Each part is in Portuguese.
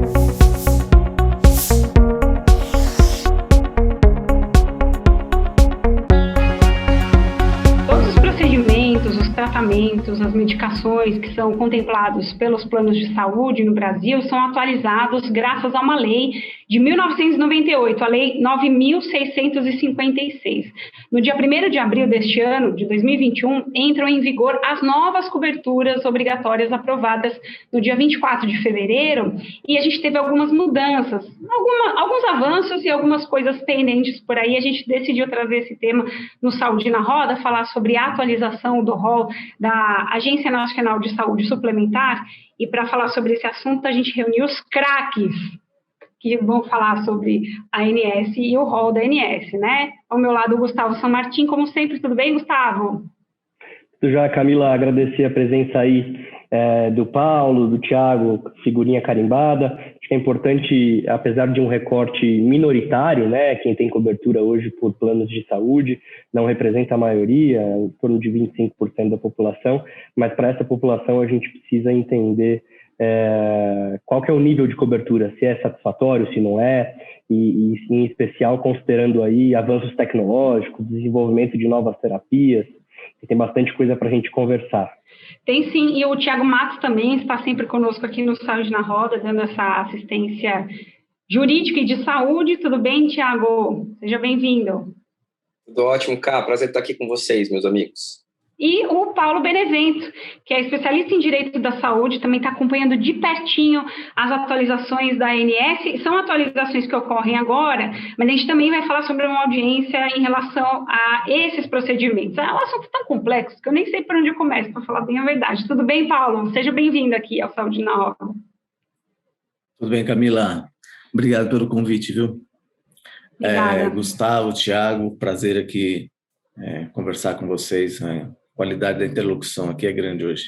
Todos os procedimentos, os tratamentos, as medicações que são contemplados pelos planos de saúde no Brasil são atualizados graças a uma lei de 1998, a Lei 9.656. No dia 1º de abril deste ano, de 2021, entram em vigor as novas coberturas obrigatórias aprovadas no dia 24 de fevereiro, e a gente teve algumas mudanças, alguns avanços e algumas coisas pendentes por aí. A gente decidiu trazer esse tema no Saúde na Roda, falar sobre a atualização do rol da Agência Nacional de Saúde Suplementar, e para falar sobre esse assunto a gente reuniu os craques que vão falar sobre a ANS e o rol da ANS, né? Ao meu lado, o Gustavo San Martín, como sempre. Tudo bem, Gustavo? Tudo já, Camila, agradecer a presença aí do Paulo, do Thiago, figurinha carimbada. Acho que é importante, apesar de um recorte minoritário, né, quem tem cobertura hoje por planos de saúde, não representa a maioria, em torno de 25% da população, mas para essa população a gente precisa entender qual que é o nível de cobertura, se é satisfatório, se não é, e em especial considerando aí avanços tecnológicos, desenvolvimento de novas terapias, e tem bastante coisa para a gente conversar. Tem sim, e o Thiago Matos também está sempre conosco aqui no Saúde na Roda, dando essa assistência jurídica e de saúde. Tudo bem, Thiago? Seja bem-vindo. Tudo ótimo, Cá. Prazer estar aqui com vocês, meus amigos. E o Paulo Benevento, que é especialista em Direito da Saúde, também está acompanhando de pertinho as atualizações da ANS. São atualizações que ocorrem agora, mas a gente também vai falar sobre uma audiência em relação a esses procedimentos. É um assunto tão complexo que eu nem sei por onde eu começo, para falar bem a verdade. Tudo bem, Paulo? Seja bem-vindo aqui ao Saúde na Roda. Tudo bem, Camila? Obrigado pelo convite, viu? Gustavo, Thiago, prazer aqui conversar com vocês. A qualidade da interlocução aqui é grande hoje.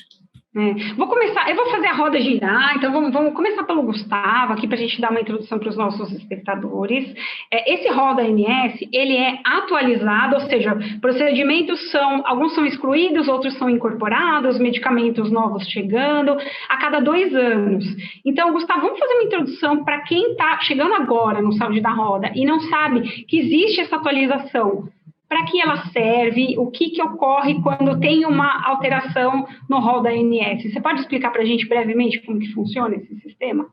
Eu vou fazer a roda girar, então vamos começar pelo Gustavo aqui para a gente dar uma introdução para os nossos espectadores. Esse rol da ANS, ele é atualizado, ou seja, procedimentos alguns são excluídos, outros são incorporados, medicamentos novos chegando a cada 2 anos. Então, Gustavo, vamos fazer uma introdução para quem está chegando agora no Saúde da Roda e não sabe que existe essa atualização. Para que ela serve, o que ocorre quando tem uma alteração no rol da ANS? Você pode explicar para a gente brevemente como que funciona esse sistema?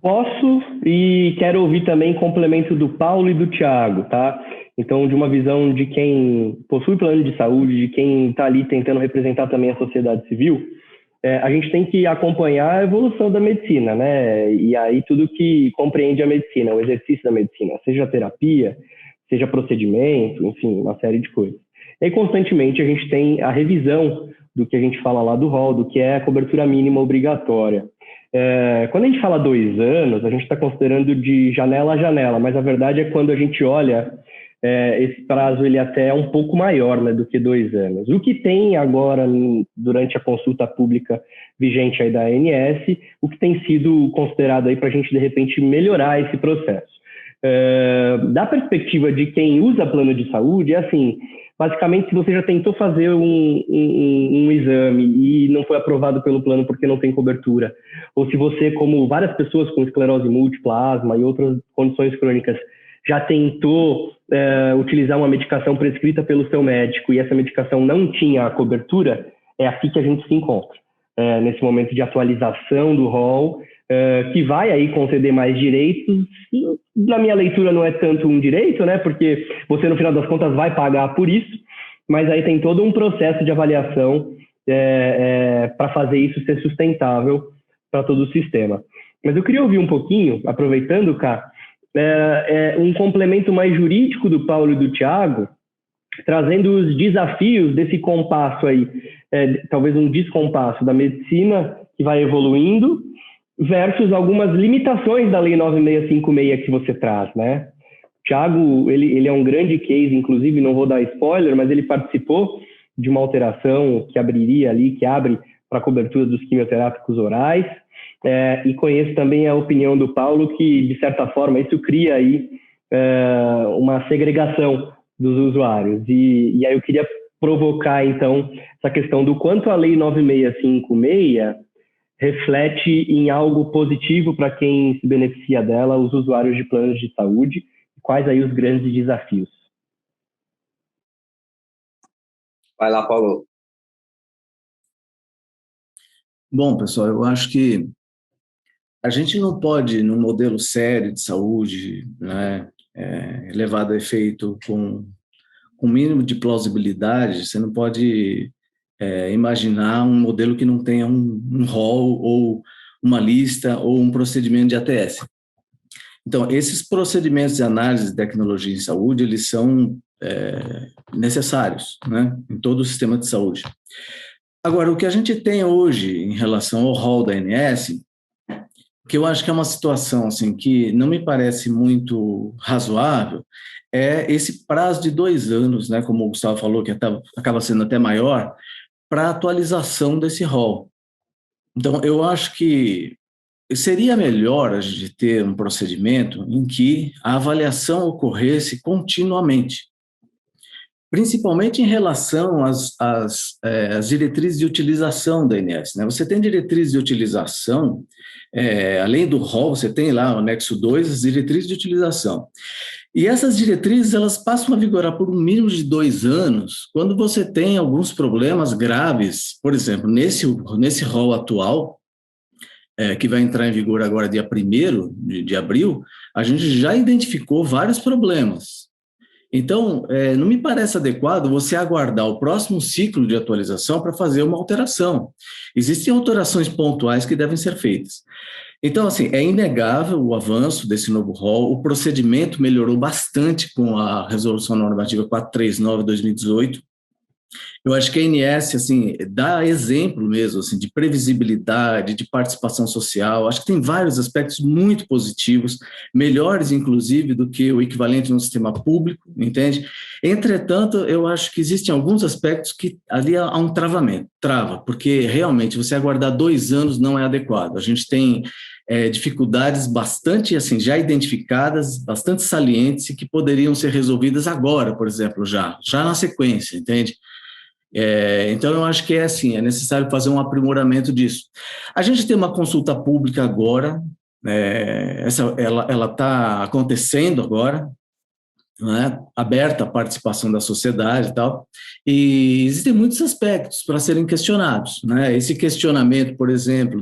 Posso, e quero ouvir também complemento do Paulo e do Thiago, tá? Então, de uma visão de quem possui plano de saúde, de quem está ali tentando representar também a sociedade civil, a gente tem que acompanhar a evolução da medicina, né? E aí tudo que compreende a medicina, o exercício da medicina, seja terapia, seja procedimento, enfim, uma série de coisas. E constantemente a gente tem a revisão do que a gente fala lá do rol, do que é a cobertura mínima obrigatória. Quando a gente fala 2 anos, a gente está considerando de janela a janela, mas a verdade é que quando a gente olha, esse prazo ele até é um pouco maior, né, do que 2 anos. O que tem agora, durante a consulta pública vigente aí da ANS, o que tem sido considerado aí para a gente, de repente, melhorar esse processo. Da perspectiva de quem usa plano de saúde, é assim, basicamente, se você já tentou fazer um exame e não foi aprovado pelo plano porque não tem cobertura, ou se você, como várias pessoas com esclerose múltipla, asma e outras condições crônicas, já tentou utilizar uma medicação prescrita pelo seu médico e essa medicação não tinha a cobertura, é aqui que a gente se encontra, nesse momento de atualização do rol, que vai aí conceder mais direitos. Na minha leitura não é tanto um direito, né? Porque você no final das contas vai pagar por isso, mas aí tem todo um processo de avaliação para fazer isso ser sustentável para todo o sistema. Mas eu queria ouvir um pouquinho, aproveitando, Cá, um complemento mais jurídico do Paulo e do Thiago, trazendo os desafios desse compasso aí, talvez um descompasso da medicina que vai evoluindo, versus algumas limitações da Lei 9656 que você traz, né? O Thiago, ele é um grande case, inclusive, não vou dar spoiler, mas ele participou de uma alteração que abre para a cobertura dos quimioterápicos orais, e conheço também a opinião do Paulo que, de certa forma, isso cria aí uma segregação dos usuários. E aí eu queria provocar, então, essa questão do quanto a Lei 9656 reflete em algo positivo para quem se beneficia dela, os usuários de planos de saúde? Quais aí os grandes desafios? Vai lá, Paulo. Bom, pessoal, eu acho que a gente não pode, num modelo sério de saúde, né, levado a efeito com mínimo de plausibilidade, você não pode imaginar um modelo que não tenha um rol ou uma lista ou um procedimento de ATS. Então, esses procedimentos de análise de tecnologia em saúde, eles são necessários, né, em todo o sistema de saúde. Agora, o que a gente tem hoje em relação ao rol da ANS, que eu acho que é uma situação assim, que não me parece muito razoável, é esse prazo de 2 anos, né, como o Gustavo falou, que acaba sendo até maior, para atualização desse rol. Então, eu acho que seria melhor a gente ter um procedimento em que a avaliação ocorresse continuamente, principalmente em relação às diretrizes de utilização da ANS, né? Você tem diretrizes de utilização, além do rol, você tem lá o anexo 2, as diretrizes de utilização. E essas diretrizes, elas passam a vigorar por um mínimo de 2 anos, quando você tem alguns problemas graves, por exemplo, nesse rol atual, que vai entrar em vigor agora dia 1º de abril, a gente já identificou vários problemas. Então, não me parece adequado você aguardar o próximo ciclo de atualização para fazer uma alteração. Existem alterações pontuais que devem ser feitas. Então, assim, é inegável o avanço desse novo rol, o procedimento melhorou bastante com a Resolução Normativa 439/2018. Eu acho que a ANS, assim, dá exemplo mesmo, assim, de previsibilidade, de participação social. Acho que tem vários aspectos muito positivos, melhores, inclusive, do que o equivalente no sistema público, entende? Entretanto, eu acho que existem alguns aspectos que ali há um travamento, porque realmente você aguardar 2 anos não é adequado. A gente tem dificuldades bastante, assim, já identificadas, bastante salientes e que poderiam ser resolvidas agora, por exemplo, já na sequência, entende? Então, eu acho que é necessário fazer um aprimoramento disso. A gente tem uma consulta pública agora, ela está acontecendo agora, né, aberta à participação da sociedade e tal, e existem muitos aspectos para serem questionados, né? Esse questionamento, por exemplo,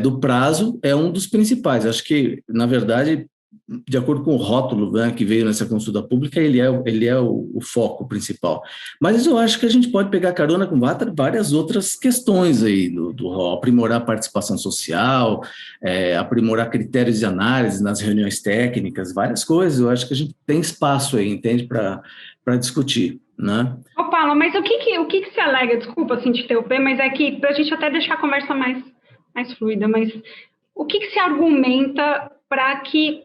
do prazo é um dos principais. Acho que, na verdade, de acordo com o rótulo, né, que veio nessa consulta pública, ele é o foco principal. Mas eu acho que a gente pode pegar carona com várias outras questões aí do rol, aprimorar a participação social, aprimorar critérios de análise nas reuniões técnicas, várias coisas. Eu acho que a gente tem espaço aí, entende, para discutir, né? Ô, Paulo, mas o que se alega? Desculpa, assim, te interromper, mas é que, para a gente até deixar a conversa mais fluida, mas o que se argumenta para que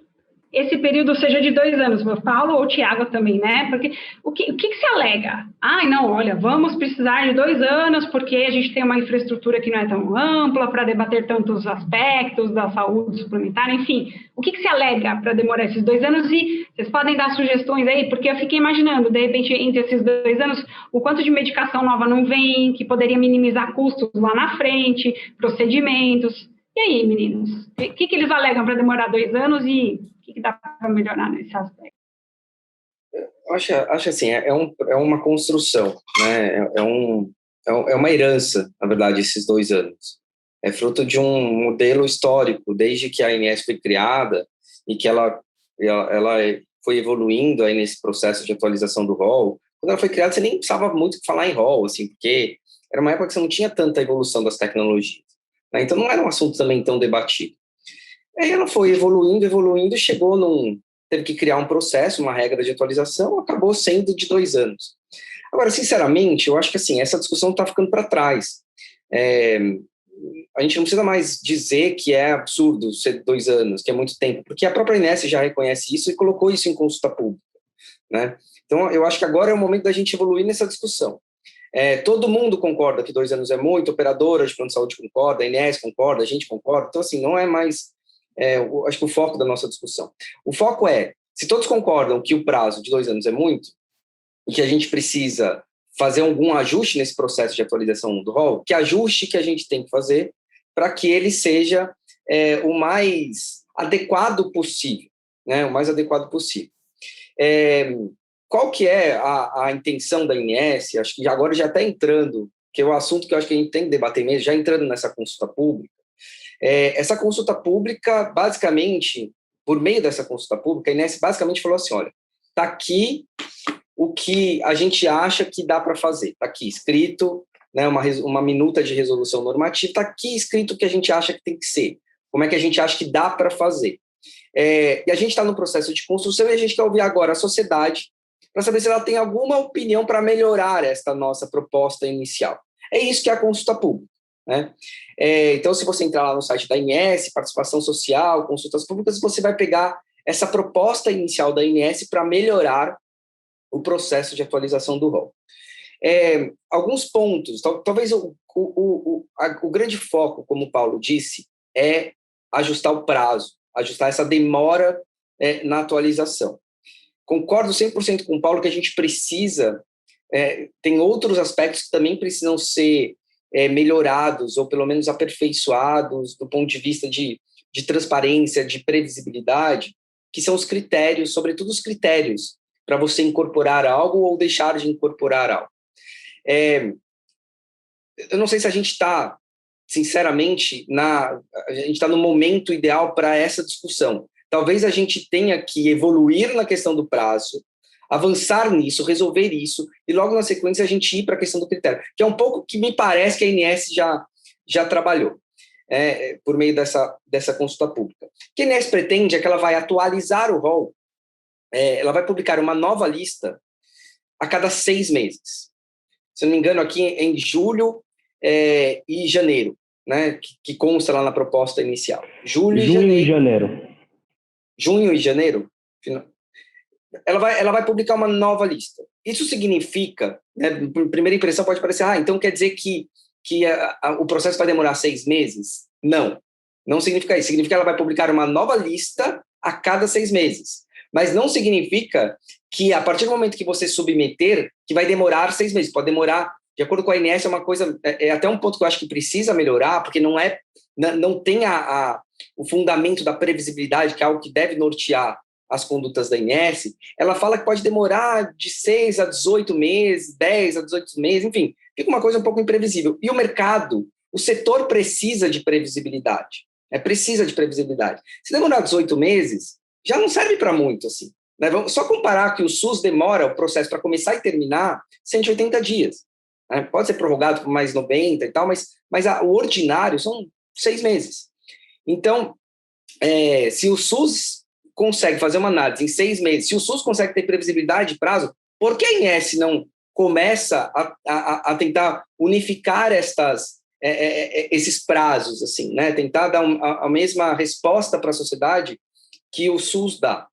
esse período seja de 2 anos, o Paulo ou o Tiago também, né? Porque o que se alega? Não, olha, vamos precisar de 2 anos porque a gente tem uma infraestrutura que não é tão ampla para debater tantos aspectos da saúde suplementar, enfim. O que se alega para demorar esses 2 anos? E vocês podem dar sugestões aí, porque eu fiquei imaginando, de repente, entre esses 2 anos, o quanto de medicação nova não vem, que poderia minimizar custos lá na frente, procedimentos. E aí, meninos? O que eles alegam para demorar 2 anos e o que dá para melhorar nesse aspecto? Eu acho assim, é uma construção, né? É uma herança, na verdade, esses 2 anos. É fruto de um modelo histórico, desde que a ANS foi criada e que ela foi evoluindo aí nesse processo de atualização do rol. Quando ela foi criada, você nem precisava muito falar em rol, assim, porque era uma época que você não tinha tanta evolução das tecnologias, né? Então não era um assunto também tão debatido. Aí ela foi evoluindo, chegou teve que criar um processo, uma regra de atualização, acabou sendo de 2 anos. Agora, sinceramente, eu acho que assim, essa discussão está ficando para trás. A gente não precisa mais dizer que é absurdo ser 2 anos, que é muito tempo, porque a própria ANS já reconhece isso e colocou isso em consulta pública, né? Então, eu acho que agora é o momento da gente evoluir nessa discussão. Todo mundo concorda que 2 anos é muito, operadora de plano de saúde concorda, a ANS concorda, a gente concorda, então assim, não é mais... acho que o foco da nossa discussão. O foco se todos concordam que o prazo de 2 anos é muito, e que a gente precisa fazer algum ajuste nesse processo de atualização do rol, que ajuste que a gente tem que fazer para que ele seja o mais adequado possível, né? O mais adequado possível. Qual que é a intenção da ANS? Acho que agora já está entrando, que é o assunto que eu acho que a gente tem que debater mesmo, já entrando nessa consulta pública. Essa consulta pública, basicamente, por meio dessa consulta pública, a ANS basicamente falou assim, olha, está aqui o que a gente acha que dá para fazer, está aqui escrito, né, uma minuta de resolução normativa, está aqui escrito o que a gente acha que tem que ser, como é que a gente acha que dá para fazer. E a gente está no processo de construção e a gente quer ouvir agora a sociedade para saber se ela tem alguma opinião para melhorar esta nossa proposta inicial. É isso que é a consulta pública, né? Então, se você entrar lá no site da ANS, participação social, consultas públicas, você vai pegar essa proposta inicial da ANS para melhorar o processo de atualização do rol. Alguns pontos, talvez o grande foco, como o Paulo disse, é ajustar o prazo, ajustar essa demora na atualização. Concordo 100% com o Paulo que a gente precisa, tem outros aspectos que também precisam ser melhorados, ou pelo menos aperfeiçoados, do ponto de vista de transparência, de previsibilidade, que são os critérios, sobretudo os critérios, para você incorporar algo ou deixar de incorporar algo. Eu não sei se a gente está, sinceramente, a gente está no momento ideal para essa discussão. Talvez a gente tenha que evoluir na questão do prazo, avançar nisso, resolver isso, e logo na sequência a gente ir para a questão do critério, que é um pouco que me parece que a ANS já trabalhou por meio dessa consulta pública. O que a ANS pretende é que ela vai atualizar o rol, ela vai publicar uma nova lista a cada 6 meses. Se não me engano, aqui em julho e janeiro, né, que consta lá na proposta inicial. Junho e janeiro. Junho e janeiro, ela vai publicar uma nova lista. Isso significa, né, primeira impressão pode parecer, então quer dizer que o processo vai demorar 6 meses? Não significa isso. Significa que ela vai publicar uma nova lista a cada 6 meses. Mas não significa que, a partir do momento que você submeter, que vai demorar 6 meses. Pode demorar, de acordo com a ANS, é uma coisa, até um ponto que eu acho que precisa melhorar, porque não tem o fundamento da previsibilidade, que é algo que deve nortear as condutas da ANS. Ela fala que pode demorar de 6 a 18 meses, 10 a 18 meses, enfim, fica uma coisa um pouco imprevisível. E o mercado, o setor precisa de previsibilidade. Precisa de previsibilidade. Se demorar 18 meses, já não serve para muito, assim. Né? Vamos só comparar que o SUS demora o processo para começar e terminar 180 dias. Né? Pode ser prorrogado por mais 90 e tal, mas o ordinário são 6 meses. Então, se o SUS consegue fazer uma análise em 6 meses, se o SUS consegue ter previsibilidade de prazo, por que a ANS não começa a tentar unificar esses prazos, assim, né? Tentar dar a mesma resposta para a sociedade que o SUS dá.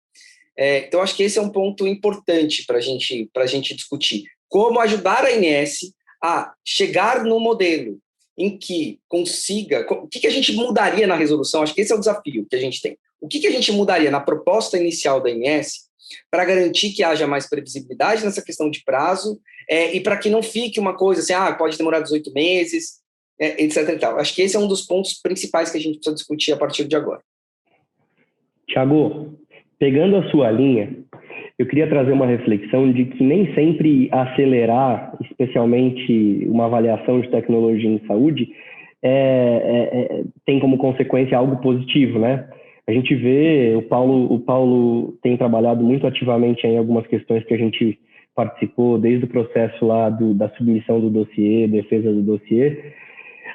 Então, acho que esse é um ponto importante para a gente discutir. Como ajudar a ANS a chegar no modelo em que consiga... O que a gente mudaria na resolução? Acho que esse é o desafio que a gente tem. O que a gente mudaria na proposta inicial da ANS para garantir que haja mais previsibilidade nessa questão de prazo e para que não fique uma coisa assim, pode demorar 18 meses, etc. E tal. Acho que esse é um dos pontos principais que a gente precisa discutir a partir de agora. Tiago, pegando a sua linha, eu queria trazer uma reflexão de que nem sempre acelerar, especialmente uma avaliação de tecnologia em saúde, tem como consequência algo positivo, né? A gente vê, o Paulo tem trabalhado muito ativamente em algumas questões que a gente participou, desde o processo lá da submissão do dossiê, defesa do dossiê.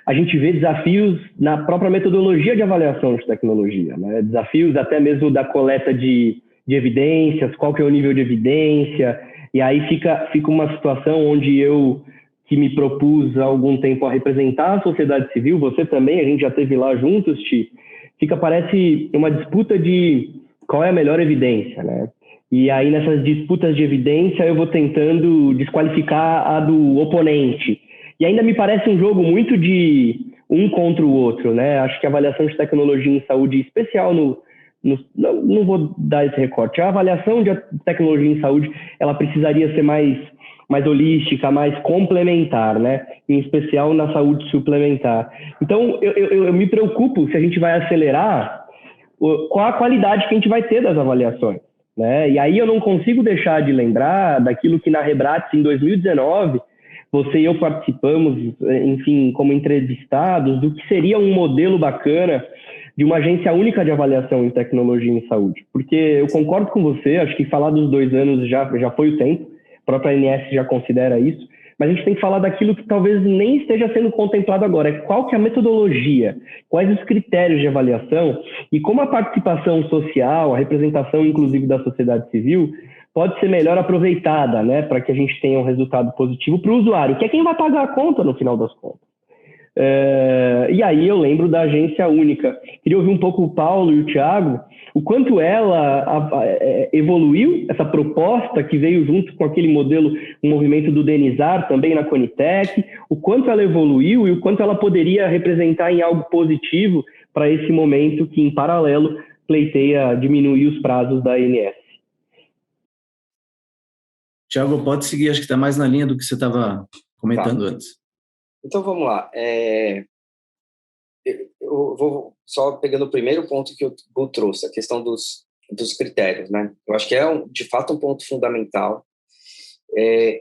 A gente vê desafios na própria metodologia de avaliação de tecnologia, né? Desafios até mesmo da coleta de evidências, qual que é o nível de evidência, e aí fica uma situação onde eu, que me propus há algum tempo a representar a sociedade civil, você também, a gente já esteve lá juntos, parece uma disputa de qual é a melhor evidência, né? E aí nessas disputas de evidência eu vou tentando desqualificar a do oponente. E ainda me parece um jogo muito de um contra o outro, né? Acho que a avaliação de tecnologia em saúde, em especial não vou dar esse recorte, a avaliação de tecnologia em saúde, ela precisaria ser mais mais holística, mais complementar, né? Em especial na saúde suplementar. Então, eu me preocupo se a gente vai acelerar qual a qualidade que a gente vai ter das avaliações, né? E aí eu não consigo deixar de lembrar daquilo que na Rebrates, em 2019, você e eu participamos, enfim, como entrevistados, do que seria um modelo bacana de uma agência única de avaliação em tecnologia em saúde. Porque eu concordo com você, acho que falar dos 2 anos já foi o tempo, a própria ANS já considera isso, mas a gente tem que falar daquilo que talvez nem esteja sendo contemplado agora. Qual que é a metodologia, quais os critérios de avaliação e como a participação social, a representação inclusive da sociedade civil, pode ser melhor aproveitada, né, para que a gente tenha um resultado positivo para o usuário, que é quem vai pagar a conta no final das contas. E aí eu lembro da agência única. Queria ouvir um pouco o Paulo e o Thiago, o quanto ela evoluiu, essa proposta que veio junto com aquele modelo, um movimento do Denizar também na Conitec, o quanto ela evoluiu e o quanto ela poderia representar em algo positivo para esse momento que, em paralelo, pleiteia diminuir os prazos da ANS. Thiago, pode seguir, acho que está mais na linha do que você estava comentando antes. Então, vamos lá. Eu vou só pegando o primeiro ponto que o Gu trouxe, a questão dos critérios, né? Eu acho que é, de fato, um ponto fundamental.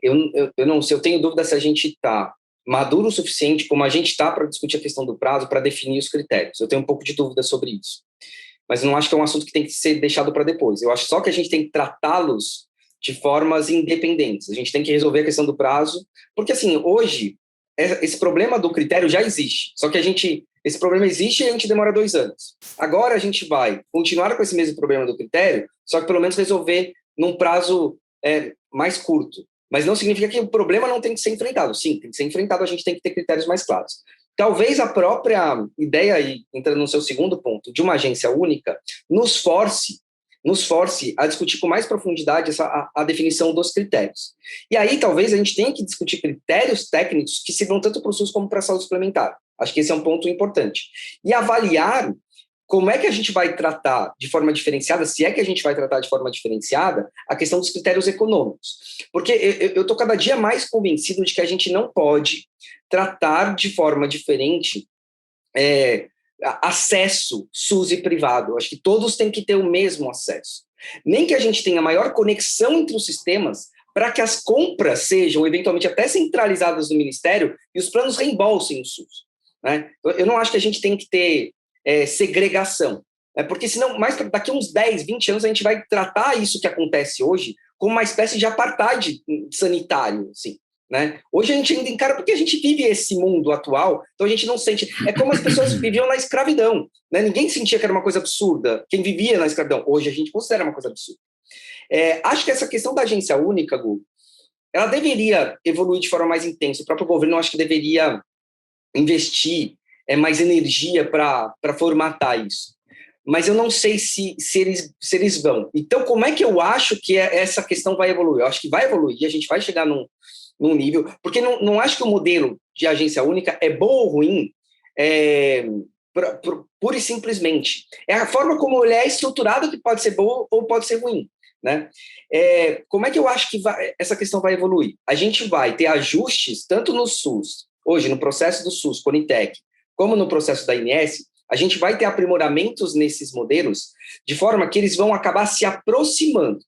Eu não sei, eu tenho dúvida se a gente está maduro o suficiente, como a gente está, para discutir a questão do prazo, para definir os critérios. Eu tenho um pouco de dúvida sobre isso. Mas eu não acho que é um assunto que tem que ser deixado para depois. Eu acho só que a gente tem que tratá-los de formas independentes. A gente tem que resolver a questão do prazo, porque, assim, hoje, esse problema do critério já existe, só que esse problema existe e a gente demora 2 anos. Agora a gente vai continuar com esse mesmo problema do critério, só que pelo menos resolver num prazo mais curto. Mas não significa que o problema não tem que ser enfrentado. Sim, tem que ser enfrentado, a gente tem que ter critérios mais claros. Talvez a própria ideia, aí, entrando no seu segundo ponto, de uma agência única, nos force a discutir com mais profundidade a definição dos critérios. E aí, talvez, a gente tenha que discutir critérios técnicos que sirvam tanto para o SUS como para a saúde suplementar. Acho que esse é um ponto importante. E avaliar como é que a gente vai tratar de forma diferenciada, se é que a gente vai tratar de forma diferenciada, a questão dos critérios econômicos. Porque eu estou cada dia mais convencido de que a gente não pode tratar de forma diferente acesso SUS e privado. Acho que todos têm que ter o mesmo acesso. Nem que a gente tenha maior conexão entre os sistemas para que as compras sejam, eventualmente, até centralizadas no Ministério e os planos reembolsem o SUS. Né? Eu não acho que a gente tem que ter segregação, porque senão, daqui a uns 10, 20 anos, a gente vai tratar isso que acontece hoje como uma espécie de apartheid sanitário, assim. Né? Hoje a gente ainda encara porque a gente vive esse mundo atual, então a gente não sente. É como as pessoas viviam na escravidão, né? Ninguém sentia que era uma coisa absurda quem vivia na escravidão. Hoje a gente considera uma coisa absurda. Acho que essa questão da agência única, Gu, ela deveria evoluir de forma mais intensa. O próprio governo, acho que deveria investir mais energia para formatar isso. Mas eu não sei se eles vão. Então, como é que eu acho que essa questão vai evoluir? Eu acho que vai evoluir, a gente vai chegar num nível, porque não acho que o modelo de agência única é bom ou ruim, pura e simplesmente. É a forma como ele é estruturado que pode ser bom ou pode ser ruim. Né? Como é que eu acho que essa questão vai evoluir? A gente vai ter ajustes, tanto no SUS, hoje no processo do SUS, Conitec, como no processo da ANS, a gente vai ter aprimoramentos nesses modelos, de forma que eles vão acabar se aproximando.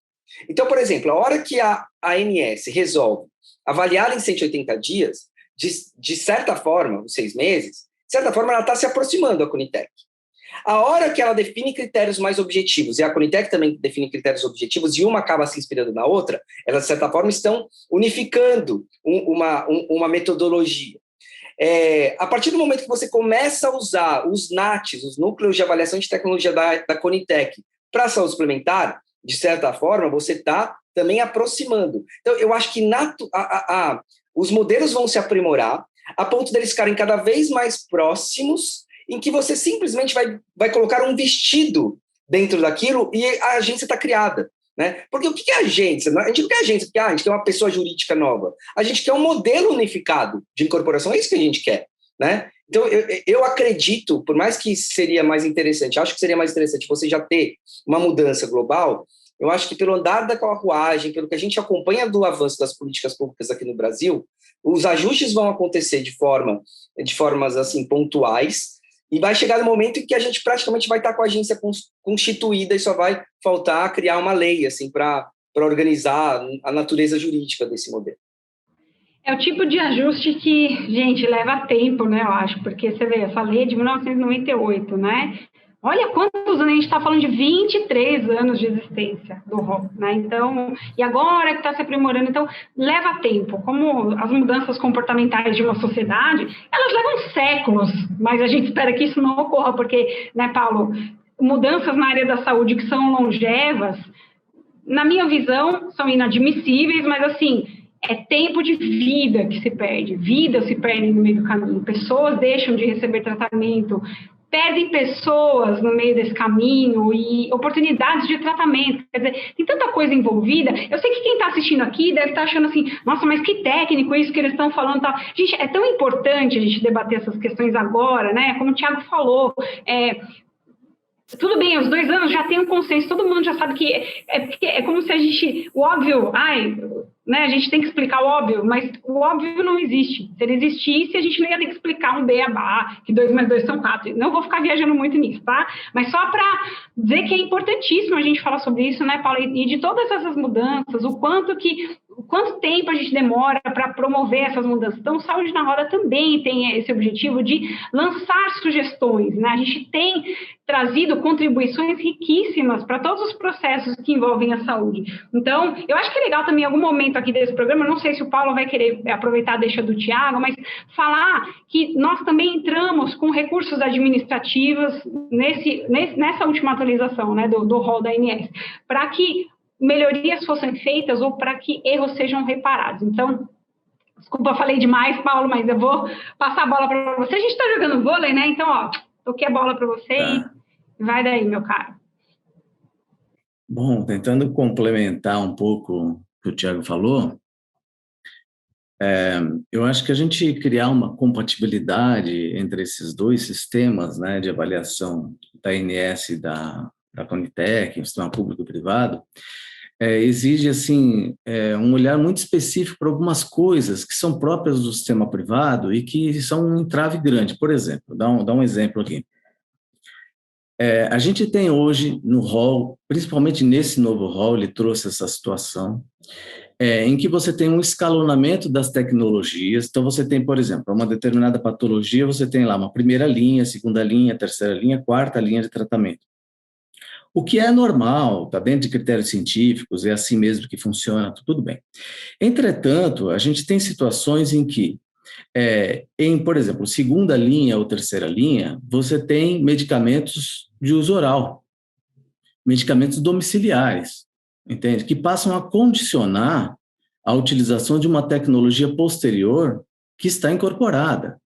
Então, por exemplo, a hora que a ANS resolve avaliar em 180 dias, de certa forma, uns 6 meses, de certa forma ela está se aproximando da Conitec. A hora que ela define critérios mais objetivos, e a Conitec também define critérios objetivos, e uma acaba se inspirando na outra, elas, de certa forma, estão unificando uma metodologia. A partir do momento que você começa a usar os NATs, os Núcleos de Avaliação de Tecnologia da Conitec, para a saúde suplementar, de certa forma, você está também aproximando. Então, eu acho que os modelos vão se aprimorar a ponto deles ficarem cada vez mais próximos, em que você simplesmente vai colocar um vestido dentro daquilo e a agência está criada. Né? Porque o que é agência? A gente não quer agência porque a gente quer uma pessoa jurídica nova. A gente quer um modelo unificado de incorporação, é isso que a gente quer. Né? Então, eu acredito, por mais que seria mais interessante, acho que seria mais interessante você já ter uma mudança global, eu acho que pelo andar da carruagem, pelo que a gente acompanha do avanço das políticas públicas aqui no Brasil, os ajustes vão acontecer de formas assim, pontuais, e vai chegar no momento em que a gente praticamente vai estar com a agência constituída e só vai faltar criar uma lei assim, para organizar a natureza jurídica desse modelo. É o tipo de ajuste que, gente, leva tempo, né, eu acho, porque você vê, essa lei é de 1998, né? Olha quantos anos, a gente está falando de 23 anos de existência do rol, né? Então, e agora que está se aprimorando, então leva tempo. Como as mudanças comportamentais de uma sociedade, elas levam séculos, mas a gente espera que isso não ocorra, porque, né, Paulo, mudanças na área da saúde que são longevas, na minha visão, são inadmissíveis, mas assim, é tempo de vida que se perde, vidas se perdem no meio do caminho, pessoas deixam de receber tratamento, perdem pessoas no meio desse caminho e oportunidades de tratamento. Quer dizer, tem tanta coisa envolvida. Eu sei que quem está assistindo aqui deve estar achando assim, nossa, mas que técnico isso que eles estão falando. Tal. Gente, é tão importante a gente debater essas questões agora, né? Como o Thiago falou, tudo bem, os 2 anos já tem um consenso, todo mundo já sabe que é como se a gente, o óbvio, né, a gente tem que explicar o óbvio, mas o óbvio não existe. Se ele existisse, a gente não ia ter que explicar um beabá, que 2 mais 2 são 4. Não vou ficar viajando muito nisso, tá? Mas só para dizer que é importantíssimo a gente falar sobre isso, né, Paulo? E de todas essas mudanças, o quanto tempo a gente demora para promover essas mudanças. Então, Saúde na Roda também tem esse objetivo de lançar sugestões, né? A gente tem trazido contribuições riquíssimas para todos os processos que envolvem a saúde. Então, eu acho que é legal também, em algum momento aqui desse programa, não sei se o Paulo vai querer aproveitar a deixa do Thiago, mas falar que nós também entramos com recursos administrativos nessa última atualização, né, do rol da ANS, para que melhorias fossem feitas ou para que erros sejam reparados. Então, desculpa, falei demais, Paulo, mas eu vou passar a bola para você. A gente está jogando vôlei, né? Então, ó, toquei a bola para você e vai daí, meu caro. Bom, tentando complementar um pouco o que o Thiago falou, eu acho que a gente criar uma compatibilidade entre esses 2 sistemas, né, de avaliação da ANS e da Conitec, o sistema público e privado, exige assim um olhar muito específico para algumas coisas que são próprias do sistema privado e que são um entrave grande. Por exemplo, dá um exemplo aqui. A gente tem hoje no rol, principalmente nesse novo rol, ele trouxe essa situação, em que você tem um escalonamento das tecnologias. Então, você tem, por exemplo, uma determinada patologia, você tem lá uma primeira linha, segunda linha, terceira linha, quarta linha de tratamento. O que é normal, está dentro de critérios científicos, é assim mesmo que funciona, tudo bem. Entretanto, a gente tem situações em que, por exemplo, segunda linha ou terceira linha, você tem medicamentos de uso oral, medicamentos domiciliares, entende? Que passam a condicionar a utilização de uma tecnologia posterior que está incorporada.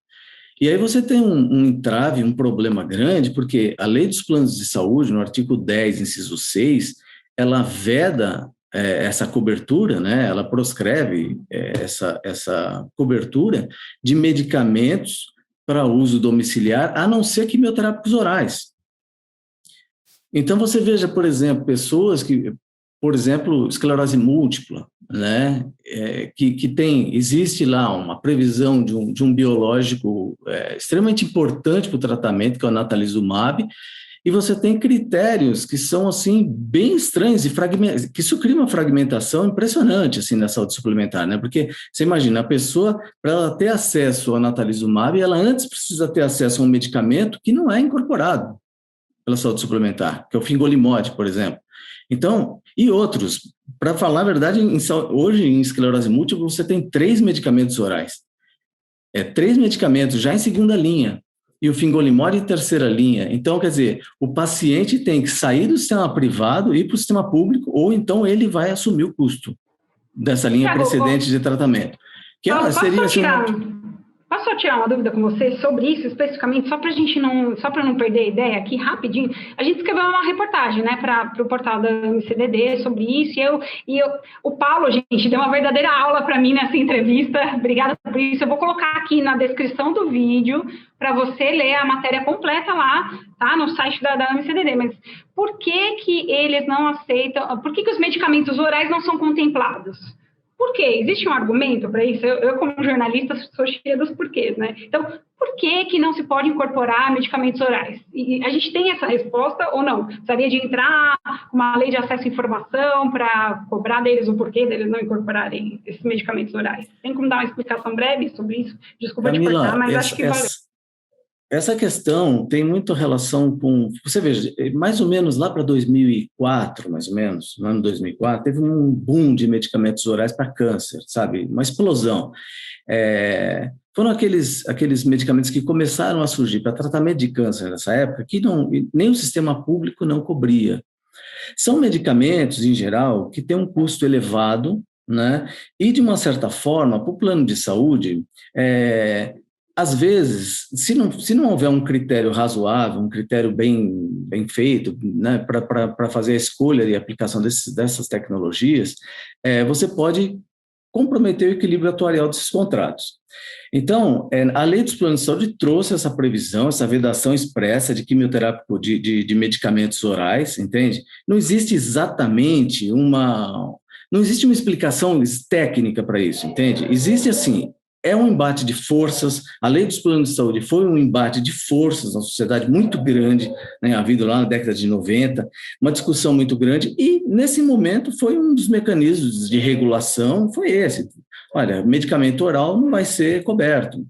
E aí você tem um entrave, um problema grande, porque a Lei dos Planos de Saúde, no artigo 10, inciso 6, ela veda essa cobertura, né? Ela proscreve essa cobertura de medicamentos para uso domiciliar, a não ser quimioterápicos orais. Então, você veja, por exemplo, pessoas que, por exemplo, esclerose múltipla, né, existe lá uma previsão de um biológico extremamente importante para o tratamento, que é o natalizumab, e você tem critérios que são, assim, bem estranhos, que isso cria uma fragmentação impressionante, assim, na saúde suplementar, né, porque você imagina, a pessoa, para ela ter acesso ao natalizumab, ela antes precisa ter acesso a um medicamento que não é incorporado pela saúde suplementar, que é o fingolimod, por exemplo. Então, e outros. Para falar a verdade, hoje em esclerose múltipla, você tem 3 medicamentos orais. 3 medicamentos já em segunda linha, e o fingolimod em terceira linha. Então, quer dizer, o paciente tem que sair do sistema privado e ir para o sistema público, ou então ele vai assumir o custo dessa linha precedente de tratamento. Que seria assim, Posso só tirar uma dúvida com você sobre isso especificamente, só para não perder a ideia aqui rapidinho? A gente escreveu uma reportagem, né, para o portal da MCDD sobre isso, o Paulo, gente, deu uma verdadeira aula para mim nessa entrevista. Obrigada por isso. Eu vou colocar aqui na descrição do vídeo para você ler a matéria completa lá, tá, no site da MCDD. Mas por que eles não aceitam? Por que os medicamentos orais não são contemplados? Por quê? Existe um argumento para isso? Eu, como jornalista, sou cheia dos porquês, né? Então, por que não se pode incorporar medicamentos orais? E a gente tem essa resposta ou não? Precisaria de entrar com uma lei de acesso à informação para cobrar deles o porquê deles não incorporarem esses medicamentos orais? Tem como dar uma explicação breve sobre isso? Desculpa te cortar, mas acho que valeu. Essa questão tem muito relação com... Você veja, mais ou menos lá para 2004, mais ou menos, no ano 2004, teve um boom de medicamentos orais para câncer, sabe? Uma explosão. Foram aqueles medicamentos que começaram a surgir para tratamento de câncer nessa época, que nem o sistema público não cobria. São medicamentos, em geral, que têm um custo elevado, né? E, de uma certa forma, para o plano de saúde... às vezes, se não houver um critério razoável, um critério bem feito, né, para fazer a escolha e aplicação dessas tecnologias, você pode comprometer o equilíbrio atuarial desses contratos. Então, a lei dos planos de saúde trouxe essa previsão, essa vedação expressa de quimioterápico de medicamentos orais, entende? Não existe exatamente não existe uma explicação técnica para isso, entende? Existe assim... É um embate de forças, a lei dos planos de saúde foi um embate de forças na sociedade muito grande, né, havido lá na década de 90, uma discussão muito grande, e nesse momento foi um dos mecanismos de regulação, foi esse. Olha, medicamento oral não vai ser coberto.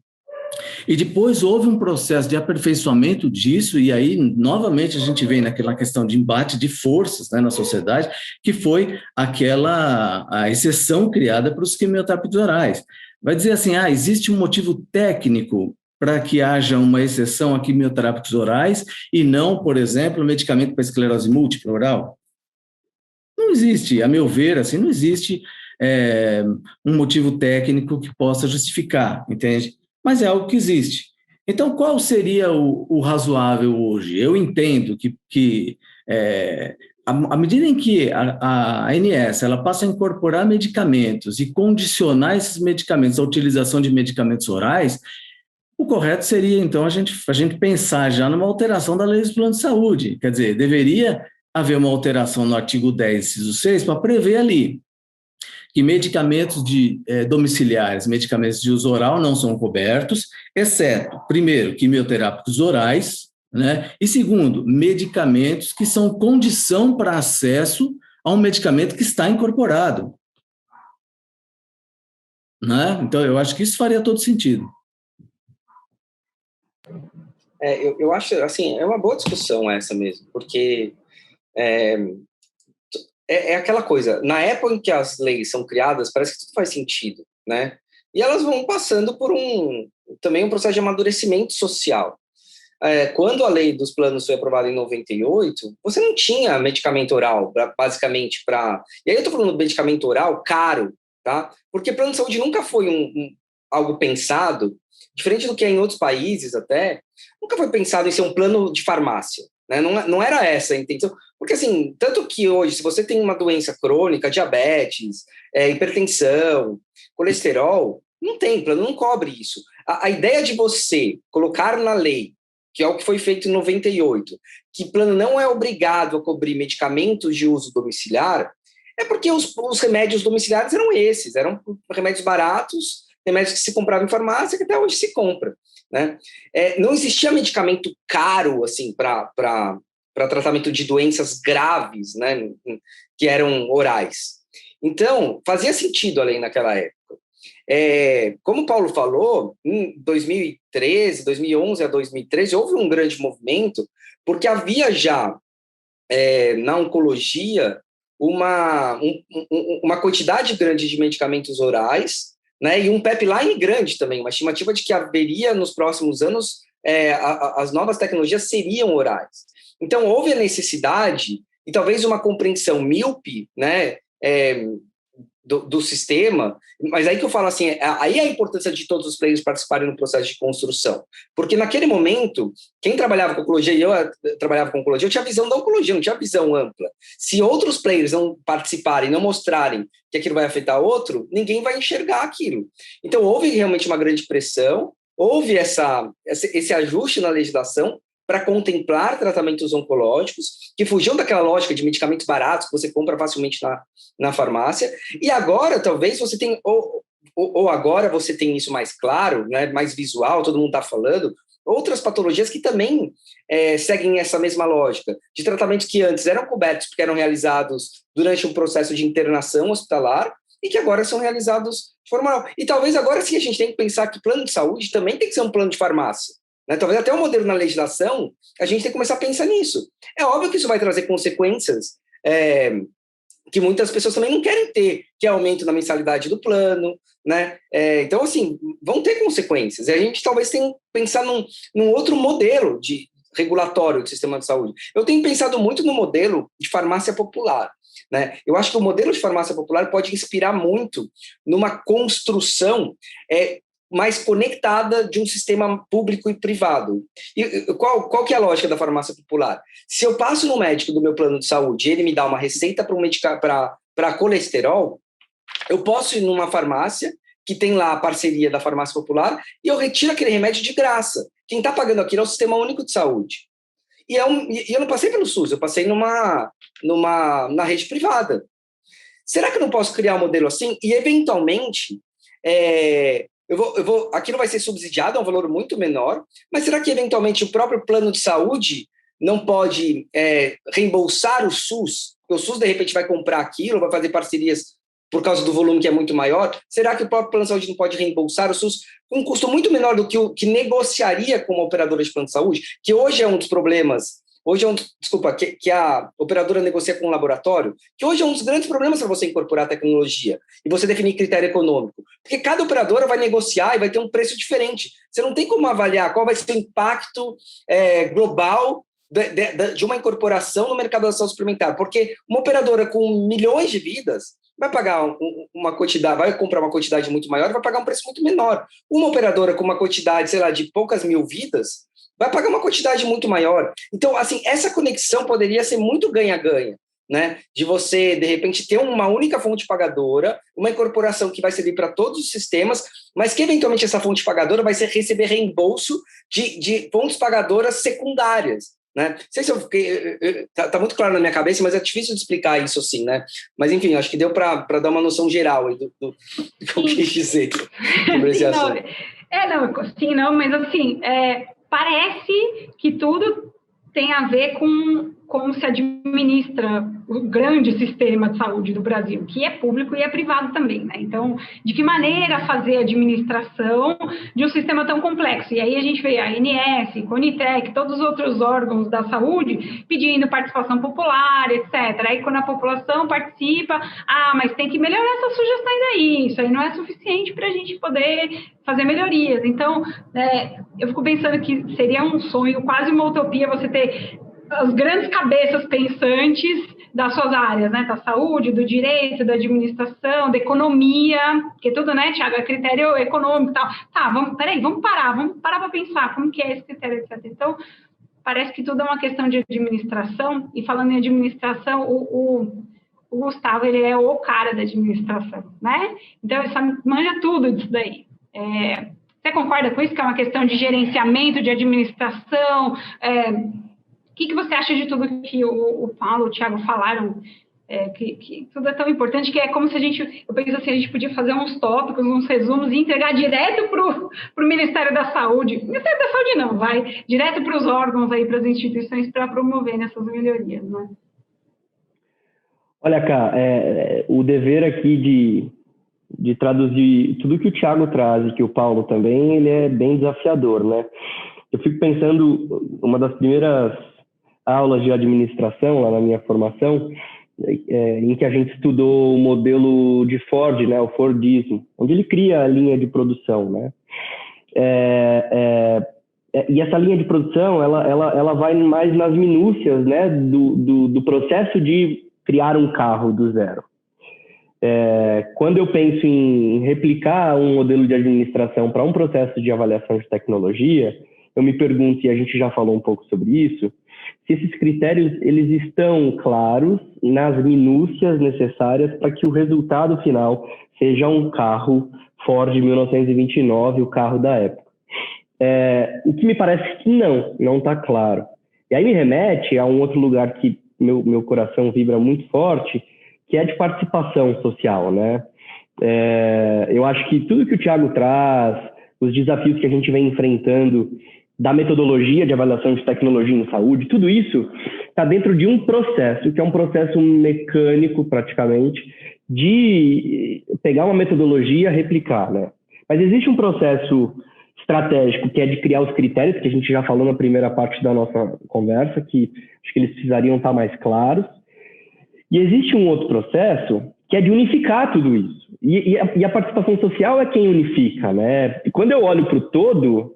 E depois houve um processo de aperfeiçoamento disso, e aí, novamente, a gente vem naquela questão de embate de forças, né, na sociedade, que foi a exceção criada para os quimioterápicos orais. Vai dizer assim, existe um motivo técnico para que haja uma exceção a quimioterápicos orais e não, por exemplo, medicamento para esclerose múltipla oral? Não existe, a meu ver, assim, não existe um motivo técnico que possa justificar, entende? Mas é algo que existe. Então, qual seria o razoável hoje? Eu entendo que à medida em que a ANS ela passa a incorporar medicamentos e condicionar esses medicamentos à utilização de medicamentos orais, o correto seria, então, a gente pensar já numa alteração da lei dos planos de saúde. Quer dizer, deveria haver uma alteração no artigo 10, inciso 6, para prever ali que medicamentos domiciliares, medicamentos de uso oral não são cobertos, exceto, primeiro, quimioterápicos orais, né? E segundo, medicamentos que são condição para acesso a um medicamento que está incorporado. Né? Então, eu acho que isso faria todo sentido. Eu acho, assim, é uma boa discussão essa mesmo, porque é aquela coisa, na época em que as leis são criadas, parece que tudo faz sentido, né? E elas vão passando por também um processo de amadurecimento social. Quando a lei dos planos foi aprovada em 98, você não tinha medicamento oral, basicamente, E aí eu estou falando de medicamento oral caro, tá? Porque plano de saúde nunca foi algo pensado, diferente do que é em outros países até, nunca foi pensado em ser um plano de farmácia, né? Não era essa a intenção. Porque, assim, tanto que hoje, se você tem uma doença crônica, diabetes, hipertensão, colesterol, não tem plano, não cobre isso. A ideia de você colocar na lei, que é o que foi feito em 98, que plano não é obrigado a cobrir medicamentos de uso domiciliar, é porque os remédios domiciliares eram esses, eram remédios baratos, remédios que se compravam em farmácia, que até hoje se compra, né? Não existia medicamento caro, assim, para tratamento de doenças graves, né, que eram orais. Então, fazia sentido a lei naquela época. Como o Paulo falou, em 2013, 2011 a 2013, houve um grande movimento, porque havia já, na oncologia, uma quantidade grande de medicamentos orais, né, e um pipeline grande também, uma estimativa de que haveria, nos próximos anos, as novas tecnologias seriam orais. Então, houve a necessidade, e talvez uma compreensão míope, né, do sistema, mas aí que eu falo assim, aí a importância de todos os players participarem no processo de construção, porque naquele momento, quem trabalhava com oncologia, e eu trabalhava com oncologia, eu tinha visão da oncologia, não tinha visão ampla. Se outros players não participarem, não mostrarem que aquilo vai afetar outro, ninguém vai enxergar aquilo. Então, houve realmente uma grande pressão, houve esse ajuste na legislação para contemplar tratamentos oncológicos que fugiam daquela lógica de medicamentos baratos que você compra facilmente na farmácia, e agora talvez você tenha, ou agora você tem isso mais claro, né, mais visual, todo mundo está falando, outras patologias que também seguem essa mesma lógica, de tratamentos que antes eram cobertos porque eram realizados durante um processo de internação hospitalar, e que agora são realizados de forma oral. E talvez agora sim a gente tem que pensar que plano de saúde também tem que ser um plano de farmácia. Né? Talvez até um modelo na legislação, a gente tem que começar a pensar nisso. É óbvio que isso vai trazer consequências que muitas pessoas também não querem ter, que é aumento na mensalidade do plano, né? Então, assim, vão ter consequências. E a gente talvez tenha que pensar num outro modelo de regulatório do sistema de saúde. Eu tenho pensado muito no modelo de farmácia popular. Né? Eu acho que o modelo de farmácia popular pode inspirar muito numa construção mais conectada de um sistema público e privado. E qual que é a lógica da farmácia popular? Se eu passo no médico do meu plano de saúde e ele me dá uma receita para colesterol, eu posso ir numa farmácia que tem lá a parceria da farmácia popular e eu retiro aquele remédio de graça. Quem está pagando aquilo é o Sistema Único de Saúde. E eu não passei pelo SUS, eu passei na rede privada. Será que eu não posso criar um modelo assim? E, eventualmente, aquilo vai ser subsidiado a um valor muito menor, mas será que, eventualmente, o próprio plano de saúde não pode reembolsar o SUS? Porque o SUS, de repente, vai comprar aquilo, vai fazer parcerias por causa do volume que é muito maior. Será que o próprio plano de saúde não pode reembolsar o SUS com um custo muito menor do que o que negociaria com uma operadora de plano de saúde, que hoje é um dos problemas, que a operadora negocia com um laboratório, que hoje é um dos grandes problemas para você incorporar a tecnologia e você definir critério econômico, porque cada operadora vai negociar e vai ter um preço diferente. Você não tem como avaliar qual vai ser o impacto global de uma incorporação no mercado da saúde suplementar, porque uma operadora com milhões de vidas vai pagar uma quantidade, vai comprar uma quantidade muito maior e vai pagar um preço muito menor. Uma operadora com uma quantidade, sei lá, de poucas mil vidas, vai pagar uma quantidade muito maior. Então, assim, essa conexão poderia ser muito ganha-ganha, né? De você, de repente, ter uma única fonte pagadora, uma incorporação que vai servir para todos os sistemas, mas que, eventualmente, essa fonte pagadora vai receber reembolso de fontes pagadoras secundárias. Né? Não sei se tá muito claro na minha cabeça, mas é difícil de explicar isso assim, né? Mas enfim, acho que deu para dar uma noção geral aí do que eu quis dizer sobre esse assunto. Mas assim, parece que tudo tem a ver com como se administra o grande sistema de saúde do Brasil, que é público e é privado também, né? Então, de que maneira fazer a administração de um sistema tão complexo? E aí a gente vê a ANS, Conitec, todos os outros órgãos da saúde pedindo participação popular, etc. Aí quando a população participa, mas tem que melhorar essas sugestões aí, isso aí não é suficiente para a gente poder fazer melhorias. Então, eu fico pensando que seria um sonho, quase uma utopia, você ter as grandes cabeças pensantes das suas áreas, né, da saúde, do direito, da administração, da economia, porque tudo, né, Thiago, é critério econômico e tal. Vamos parar para pensar como que é esse critério, etc. Então, parece que tudo é uma questão de administração, e falando em administração, o Gustavo, ele é o cara da administração, né? Então, ele manja tudo disso daí. Você concorda com isso, que é uma questão de gerenciamento, de administração? O que você acha de tudo que o Paulo e o Thiago falaram, que tudo é tão importante, que é como se eu penso assim, a gente podia fazer uns tópicos, uns resumos e entregar direto para o Ministério da Saúde. Ministério da Saúde não, vai direto para os órgãos aí, para as instituições, para promover essas melhorias, né? Olha, Cá, o dever aqui de traduzir tudo que o Thiago traz e que o Paulo também, ele é bem desafiador, né? Eu fico pensando, uma das primeiras aulas de administração lá na minha formação, em que a gente estudou o modelo de Ford, né, o Fordismo, onde ele cria a linha de produção, né? E essa linha de produção, ela vai mais nas minúcias, né, do processo de criar um carro do zero. Quando eu penso em replicar um modelo de administração para um processo de avaliação de tecnologia, eu me pergunto, e a gente já falou um pouco sobre isso, se esses critérios eles estão claros nas minúcias necessárias para que o resultado final seja um carro Ford 1929, o carro da época. O que me parece que não está claro. E aí me remete a um outro lugar que meu coração vibra muito forte, que é de participação social, né? Eu acho que tudo que o Thiago traz, os desafios que a gente vem enfrentando da metodologia de avaliação de tecnologia em saúde, tudo isso está dentro de um processo, que é um processo mecânico, praticamente, de pegar uma metodologia e replicar, né? Mas existe um processo estratégico, que é de criar os critérios, que a gente já falou na primeira parte da nossa conversa, que acho que eles precisariam estar mais claros. E existe um outro processo, que é de unificar tudo isso. E a participação social é quem unifica, né? E quando eu olho para o todo,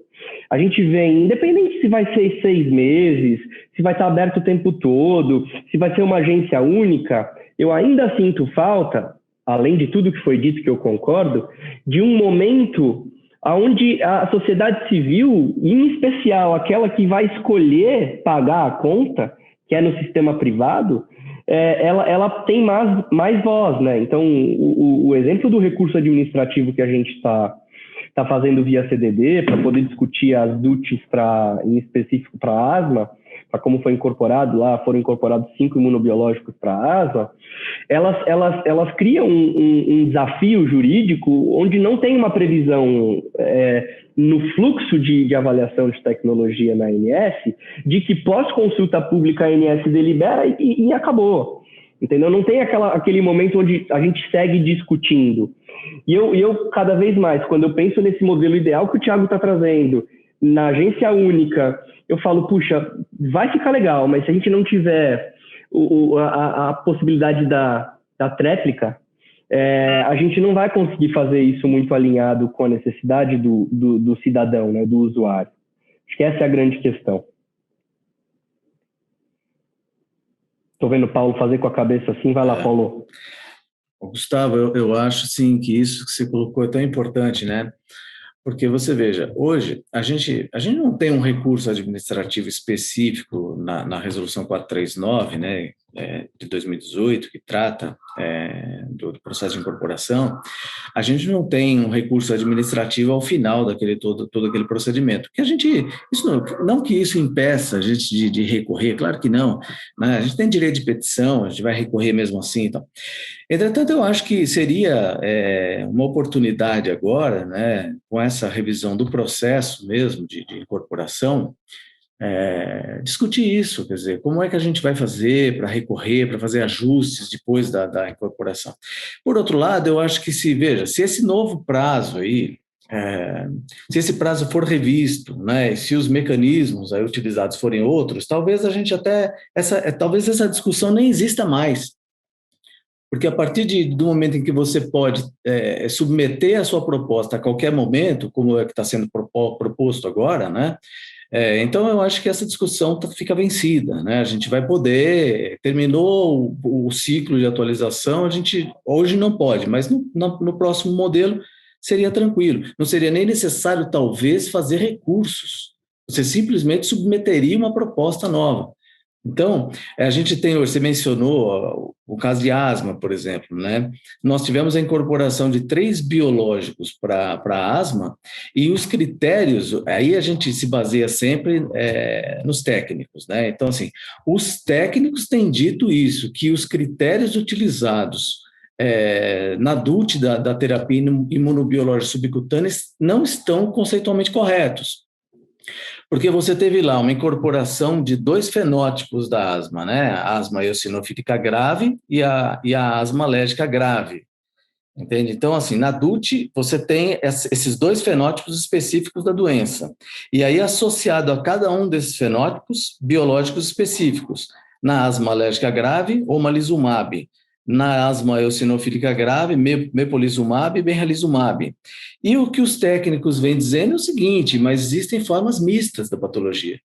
a gente vê, independente se vai ser 6 meses, se vai estar aberto o tempo todo, se vai ser uma agência única, eu ainda sinto falta, além de tudo que foi dito, que eu concordo, de um momento onde a sociedade civil, em especial aquela que vai escolher pagar a conta, que é no sistema privado, ela tem mais voz, né? Então, o exemplo do recurso administrativo que a gente está fazendo via CDD, para poder discutir as DUTs em específico para a asma, para como foi incorporado lá, foram incorporados 5 imunobiológicos para a asma, elas criam um desafio jurídico onde não tem uma previsão no fluxo de avaliação de tecnologia na ANS, de que pós-consulta pública a ANS delibera e acabou. Entendeu? Não tem aquele momento onde a gente segue discutindo. E eu, cada vez mais, quando eu penso nesse modelo ideal que o Thiago está trazendo, na agência única, eu falo, puxa, vai ficar legal, mas se a gente não tiver a possibilidade da tréplica, a gente não vai conseguir fazer isso muito alinhado com a necessidade do cidadão, né, do usuário. Acho que essa é a grande questão. Estou vendo o Paulo fazer com a cabeça assim. Vai lá, Paulo. Gustavo, eu acho sim que isso que você colocou é tão importante, né? Porque você veja, hoje a gente não tem um recurso administrativo específico na Resolução 439, né, de 2018, que trata do processo de incorporação. A gente não tem um recurso administrativo ao final todo aquele procedimento. Que não que isso impeça a gente de recorrer, claro que não, né? A gente tem direito de petição, a gente vai recorrer mesmo assim, então. Entretanto, eu acho que seria uma oportunidade agora, né, com essa revisão do processo mesmo de incorporação, discutir isso, quer dizer, como é que a gente vai fazer para recorrer, para fazer ajustes depois da incorporação. Por outro lado, eu acho que se esse novo prazo aí, se esse prazo for revisto, né, se os mecanismos aí utilizados forem outros, talvez a gente talvez essa discussão nem exista mais. Porque a partir do momento em que você pode submeter a sua proposta a qualquer momento, como é que está sendo proposto agora, né? Então, eu acho que essa discussão fica vencida, né? A gente vai poder, terminou o ciclo de atualização, a gente hoje não pode, mas no próximo modelo seria tranquilo. Não seria nem necessário, talvez, fazer recursos. Você simplesmente submeteria uma proposta nova. Então, a gente você mencionou o caso de asma, por exemplo, né? Nós tivemos a incorporação de 3 biológicos para asma e os critérios, aí a gente se baseia sempre nos técnicos, né? Então, assim, os técnicos têm dito isso, que os critérios utilizados na DUT da terapia imunobiológica subcutânea não estão conceitualmente corretos. Porque você teve lá uma incorporação de 2 fenótipos da asma, né? A asma eosinofílica grave e a asma alérgica grave, entende? Então, assim, na DUT, você tem esses 2 fenótipos específicos da doença. E aí, associado a cada um desses fenótipos, biológicos específicos. Na asma alérgica grave, omalizumab. Na asma eosinofílica grave, mepolizumab e benralizumab. E o que os técnicos vêm dizendo é o seguinte, mas existem formas mistas da patologia.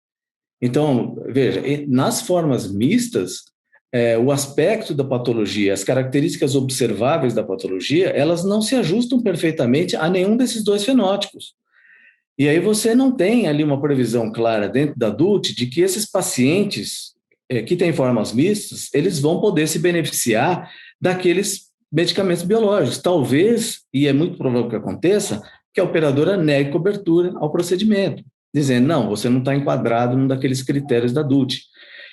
Então, veja, nas formas mistas, o aspecto da patologia, as características observáveis da patologia, elas não se ajustam perfeitamente a nenhum desses dois fenótipos. E aí você não tem ali uma previsão clara dentro da DUT de que esses pacientes que têm formas mistas, eles vão poder se beneficiar daqueles medicamentos biológicos. Talvez, e é muito provável que aconteça, que a operadora negue cobertura ao procedimento, dizendo, não, você não está enquadrado num daqueles critérios da DUT.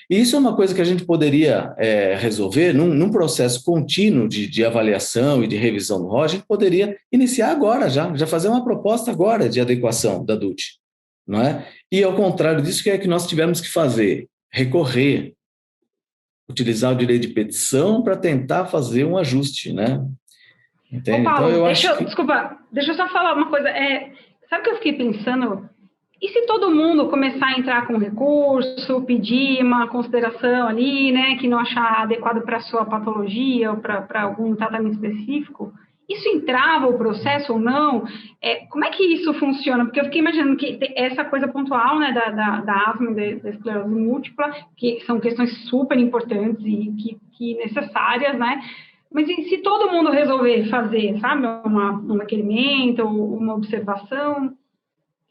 E isso é uma coisa que a gente poderia resolver num processo contínuo de avaliação e de revisão do ROD. A gente poderia iniciar agora já fazer uma proposta agora de adequação da DUT, não é? E ao contrário disso, o que é que nós tivemos que fazer? Recorrer, utilizar o direito de petição para tentar fazer um ajuste, né? Entende? Ô, Paulo, então, eu acho que... desculpa, deixa eu só falar uma coisa. Sabe o que eu fiquei pensando? E se todo mundo começar a entrar com recurso, pedir uma consideração ali, né, que não achar adequado para a sua patologia ou para algum tratamento específico, isso entrava o processo ou não? Como é que isso funciona? Porque eu fiquei imaginando que essa coisa pontual, né, da asma e da esclerose múltipla, que são questões super importantes e que necessárias, né? Mas e se todo mundo resolver fazer, sabe, um requerimento ou uma observação...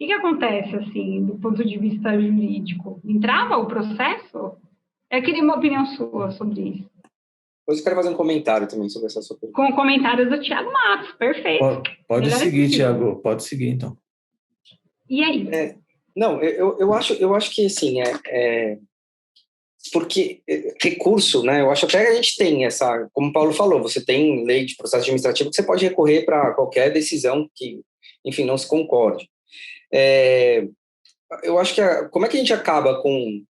O que acontece, assim, do ponto de vista jurídico? Entrava o processo? Eu queria uma opinião sua sobre isso. Depois eu quero fazer um comentário também sobre essa sua pergunta. Com comentários do Thiago Matos, perfeito. Pode seguir, Thiago, pode seguir, então. E aí? Não, eu acho que, assim, porque recurso, né, eu acho até que a gente tem essa, como o Paulo falou, você tem lei de processo administrativo que você pode recorrer para qualquer decisão que, enfim, não se concorde. Eu acho que como é que a gente acaba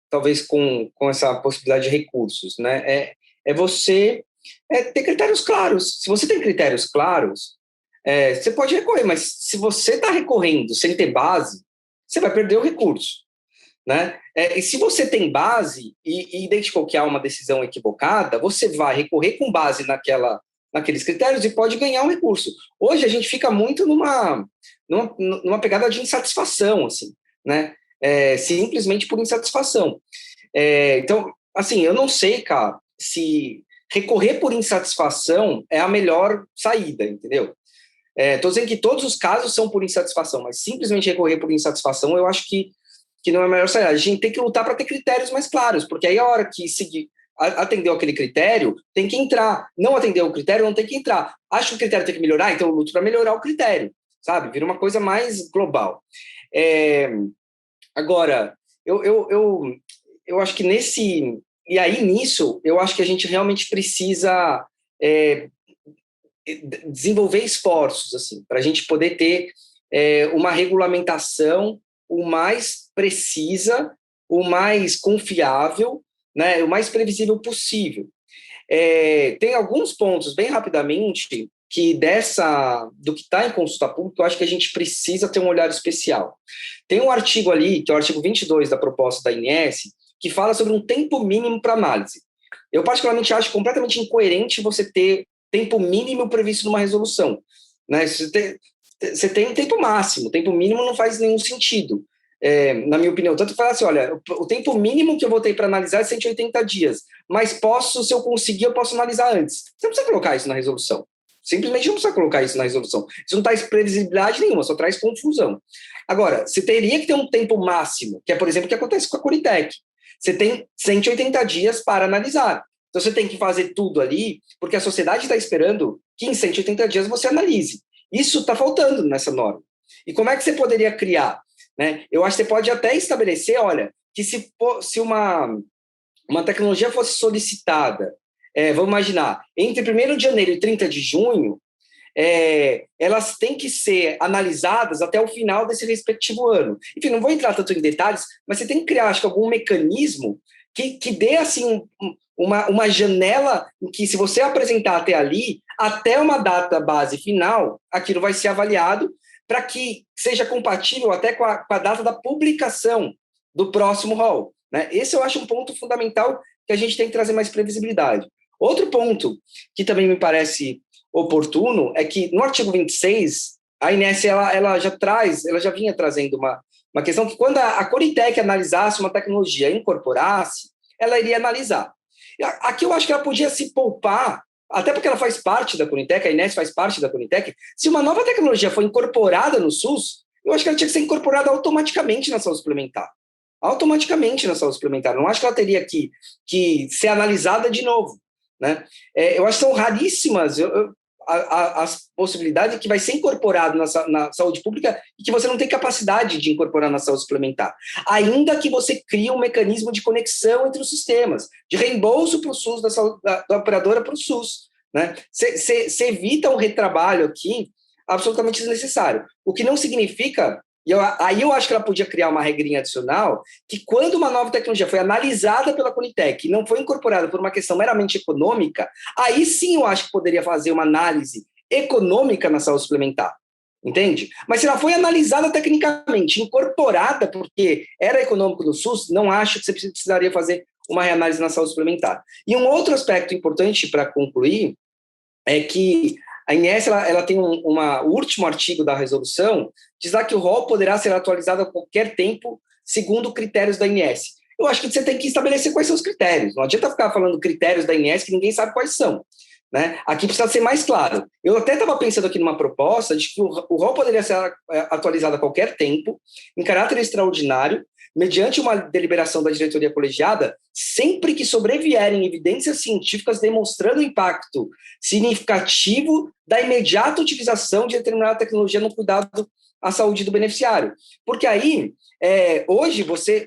talvez com essa possibilidade de recursos, né? Você ter critérios claros. Se você tem critérios claros, você pode recorrer, mas se você está recorrendo sem ter base, você vai perder o recurso, né? E se você tem base e identificou que há uma decisão equivocada, você vai recorrer com base naqueles critérios e pode ganhar um recurso. Hoje a gente fica muito numa pegada de insatisfação, assim, né? Simplesmente por insatisfação. Então, assim, eu não sei, cara, se recorrer por insatisfação é a melhor saída, entendeu? Estou dizendo que todos os casos são por insatisfação, mas simplesmente recorrer por insatisfação eu acho que não é a melhor saída. A gente tem que lutar para ter critérios mais claros, porque aí a hora que atendeu aquele critério, tem que entrar. Não atendeu o critério, não tem que entrar. Acho que o critério tem que melhorar, então eu luto para melhorar o critério, sabe? Vira uma coisa mais global. Agora, eu acho que e aí nisso, eu acho que a gente realmente precisa desenvolver esforços, assim, para a gente poder ter uma regulamentação o mais precisa, o mais confiável, né, o mais previsível possível. Tem alguns pontos, bem rapidamente, que do que está em consulta pública, eu acho que a gente precisa ter um olhar especial. Tem um artigo ali, que é o artigo 22 da proposta da ANS, que fala sobre um tempo mínimo para análise. Eu, particularmente, acho completamente incoerente você ter tempo mínimo previsto numa resolução, né? Você tem um tempo máximo, o tempo mínimo não faz nenhum sentido, na minha opinião. Tanto que fala assim, olha, o tempo mínimo que eu vou ter para analisar é 180 dias, mas se eu conseguir, eu posso analisar antes. Você não precisa colocar isso na resolução. Simplesmente não precisa colocar isso na resolução. Isso não traz previsibilidade nenhuma, só traz confusão. Agora, você teria que ter um tempo máximo, que é, por exemplo, o que acontece com a Curitec. Você tem 180 dias para analisar. Então, você tem que fazer tudo ali, porque a sociedade está esperando que em 180 dias você analise. Isso está faltando nessa norma. E como é que você poderia criar? Né? Eu acho que você pode até estabelecer, olha, que se uma tecnologia fosse solicitada, vamos imaginar, entre 1º de janeiro e 30 de junho, elas têm que ser analisadas até o final desse respectivo ano. Enfim, não vou entrar tanto em detalhes, mas você tem que criar, acho que, algum mecanismo que dê, assim, uma janela em que, se você apresentar até ali, até uma data base final, aquilo vai ser avaliado para que seja compatível até com a data da publicação do próximo rol. Né? Esse eu acho um ponto fundamental que a gente tem que trazer mais previsibilidade. Outro ponto que também me parece oportuno é que, no artigo 26, a ANS ela já vinha trazendo uma questão que, quando a Curitec analisasse uma tecnologia e incorporasse, ela iria analisar. Aqui eu acho que ela podia se poupar, até porque ela faz parte da Conitec, a Inés faz parte da Conitec. Se uma nova tecnologia for incorporada no SUS, eu acho que ela tinha que ser incorporada automaticamente na saúde suplementar. Automaticamente na saúde suplementar. Não acho que ela teria que ser analisada de novo, né? Eu acho que são raríssimas as possibilidades de que vai ser incorporado na saúde pública e que você não tem capacidade de incorporar na saúde suplementar. Ainda que você crie um mecanismo de conexão entre os sistemas, de reembolso para o SUS, da operadora para o SUS, né? Você evita um retrabalho aqui absolutamente desnecessário. O que não significa... Aí eu acho que ela podia criar uma regrinha adicional que quando uma nova tecnologia foi analisada pela Conitec e não foi incorporada por uma questão meramente econômica, aí sim eu acho que poderia fazer uma análise econômica na saúde suplementar, entende? Mas se ela foi analisada tecnicamente, incorporada porque era econômico no SUS, não acho que você precisaria fazer uma reanálise na saúde suplementar. E um outro aspecto importante para concluir é que a Inés ela tem o último artigo da resolução, diz lá que o rol poderá ser atualizado a qualquer tempo, segundo critérios da Inés. Eu acho que você tem que estabelecer quais são os critérios. Não adianta ficar falando critérios da Inés que ninguém sabe quais são, né? Aqui precisa ser mais claro. Eu até estava pensando aqui numa proposta de que o rol poderia ser atualizado a qualquer tempo, em caráter extraordinário, mediante uma deliberação da diretoria colegiada, sempre que sobrevierem evidências científicas demonstrando o impacto significativo da imediata utilização de determinada tecnologia no cuidado à saúde do beneficiário. Porque aí, hoje você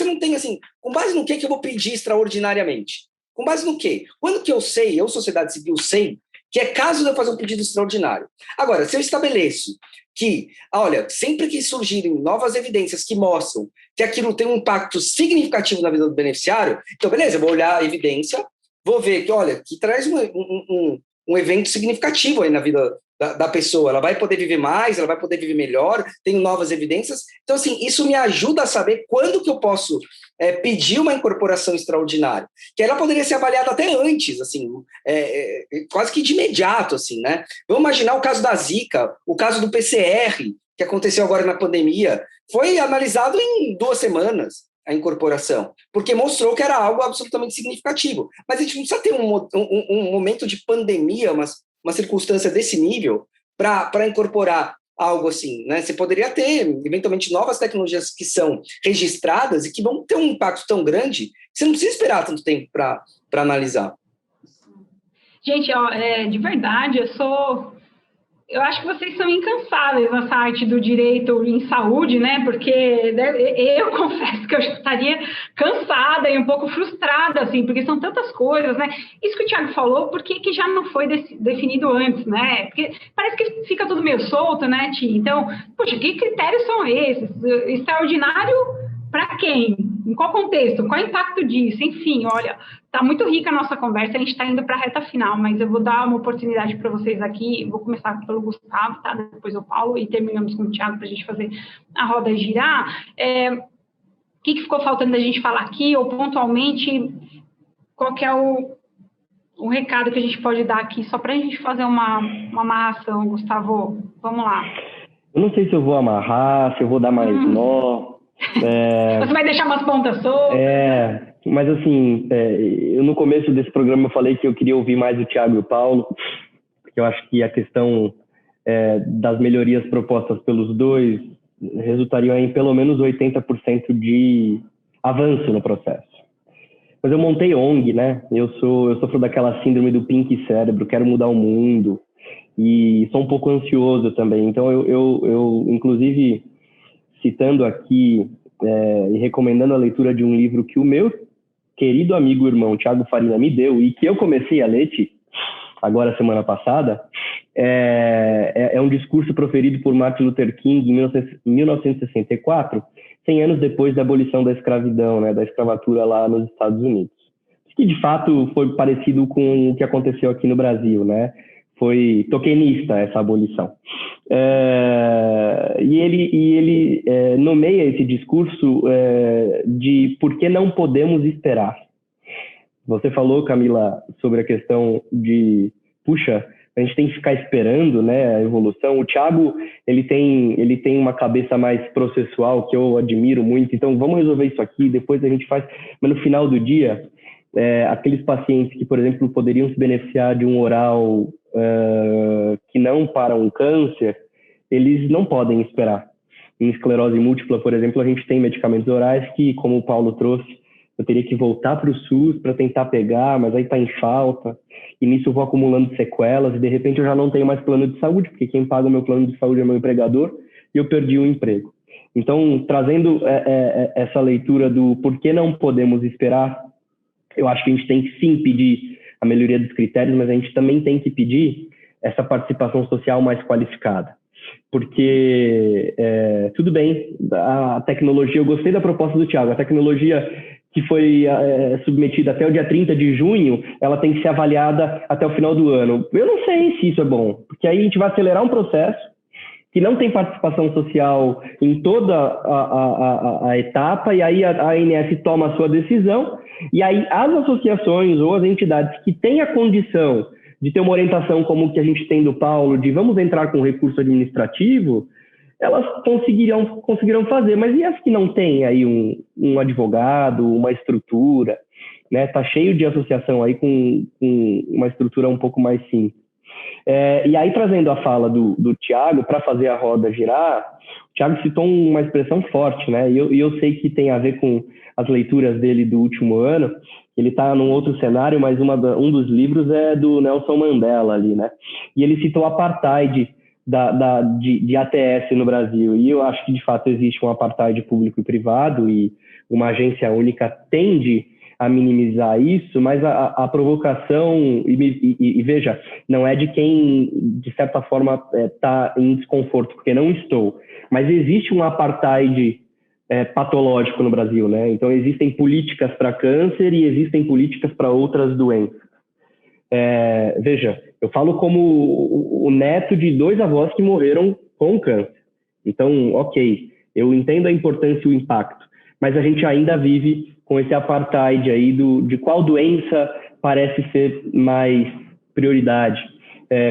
não tem assim, com base no que eu vou pedir extraordinariamente? Com base no quê? Quando que eu sei, eu, sociedade civil, sei que é caso de eu fazer um pedido extraordinário. Agora, se eu estabeleço que, olha, sempre que surgirem novas evidências que mostram que aquilo tem um impacto significativo na vida do beneficiário, então, beleza, eu vou olhar a evidência, vou ver que, olha, que traz um evento significativo aí na vida da pessoa, ela vai poder viver mais, ela vai poder viver melhor, tem novas evidências. Então, assim, isso me ajuda a saber quando que eu posso pedir uma incorporação extraordinária, que ela poderia ser avaliada até antes, assim, quase que de imediato, assim, né? Vamos imaginar o caso da Zika, o caso do PCR, que aconteceu agora na pandemia, foi analisado em 2 semanas, a incorporação, porque mostrou que era algo absolutamente significativo. Mas a gente não precisa ter um momento de pandemia, uma circunstância desse nível, para incorporar algo assim, né? Você poderia ter, eventualmente, novas tecnologias que são registradas e que vão ter um impacto tão grande que você não precisa esperar tanto tempo para analisar. Gente, de verdade, eu acho que vocês são incansáveis nessa arte do direito em saúde, né? Porque eu confesso que eu já estaria cansada e um pouco frustrada, assim, porque são tantas coisas, né? Isso que o Thiago falou, por que já não foi definido antes, né? Porque parece que fica tudo meio solto, né, Ti? Então, poxa, que critérios são esses? Extraordinário para quem? Em qual contexto? Qual é o impacto disso? Enfim, olha, está muito rica a nossa conversa, a gente está indo para a reta final, mas eu vou dar uma oportunidade para vocês aqui, vou começar pelo Gustavo, tá? Depois o Paulo, e terminamos com o Thiago para a gente fazer a roda girar. O que ficou faltando da gente falar aqui, ou pontualmente, qual que é o recado que a gente pode dar aqui, só para a gente fazer uma amarração, Gustavo? Vamos lá. Eu não sei se eu vou amarrar, se eu vou dar mais nó. Você vai deixar umas pontas soltas? Mas assim, eu no começo desse programa eu falei que eu queria ouvir mais o Thiago e o Paulo, porque eu acho que a questão das melhorias propostas pelos dois resultariam em pelo menos 80% de avanço no processo. Mas eu montei ONG, né? Eu sofro daquela síndrome do pink cérebro, quero mudar o mundo, e sou um pouco ansioso também. Então eu inclusive, citando aqui e recomendando a leitura de um livro que o meu querido amigo e irmão Thiago Farina me deu e que eu comecei a ler agora semana passada, é um discurso proferido por Martin Luther King em 1964, 100 anos depois da abolição da escravidão, né, da escravatura lá nos Estados Unidos. Que de fato foi parecido com o que aconteceu aqui no Brasil, né? Foi tokenista essa abolição. E ele nomeia esse discurso de por que não podemos esperar. Você falou, Camila, sobre a questão de, puxa, a gente tem que ficar esperando, né, a evolução. O Thiago, ele tem uma cabeça mais processual, que eu admiro muito, então vamos resolver isso aqui, depois a gente faz. Mas no final do dia, aqueles pacientes que, por exemplo, poderiam se beneficiar de um oral que não para um câncer, eles não podem esperar. Em esclerose múltipla, por exemplo, a gente tem medicamentos orais que, como o Paulo trouxe, eu teria que voltar para o SUS para tentar pegar, mas aí está em falta, e nisso eu vou acumulando sequelas, e de repente eu já não tenho mais plano de saúde, porque quem paga o meu plano de saúde é meu empregador, e eu perdi o emprego. Então, trazendo essa leitura do por que não podemos esperar, eu acho que a gente tem que sim pedir a melhoria dos critérios, mas a gente também tem que pedir essa participação social mais qualificada. Porque, tudo bem, a tecnologia, eu gostei da proposta do Thiago, a tecnologia que foi submetida até o dia 30 de junho, ela tem que ser avaliada até o final do ano. Eu não sei se isso é bom, porque aí a gente vai acelerar um processo que não tem participação social em toda a etapa, e aí a ANS toma a sua decisão, e aí as associações ou as entidades que têm a condição de ter uma orientação como o que a gente tem do Paulo, de vamos entrar com recurso administrativo, elas conseguirão fazer. Mas e as que não têm aí um advogado, uma estrutura, né? Tá cheio de associação aí com uma estrutura um pouco mais simples. E aí, trazendo a fala do Thiago, para fazer a roda girar, o Thiago citou uma expressão forte, né? E eu sei que tem a ver com as leituras dele do último ano. Ele está num outro cenário, mas um dos livros é do Nelson Mandela ali, né? E ele citou o apartheid de ATS no Brasil. E eu acho que, de fato, existe um apartheid público e privado, e uma agência única tende a minimizar isso, mas a provocação, e veja, não é de quem, de certa forma, está em desconforto, porque não estou, mas existe um apartheid patológico no Brasil, né? Então, existem políticas para câncer e existem políticas para outras doenças. Veja, eu falo como o neto de 2 avós que morreram com câncer. Então, ok, eu entendo a importância e o impacto, mas a gente ainda vive com esse apartheid aí de qual doença parece ser mais prioridade,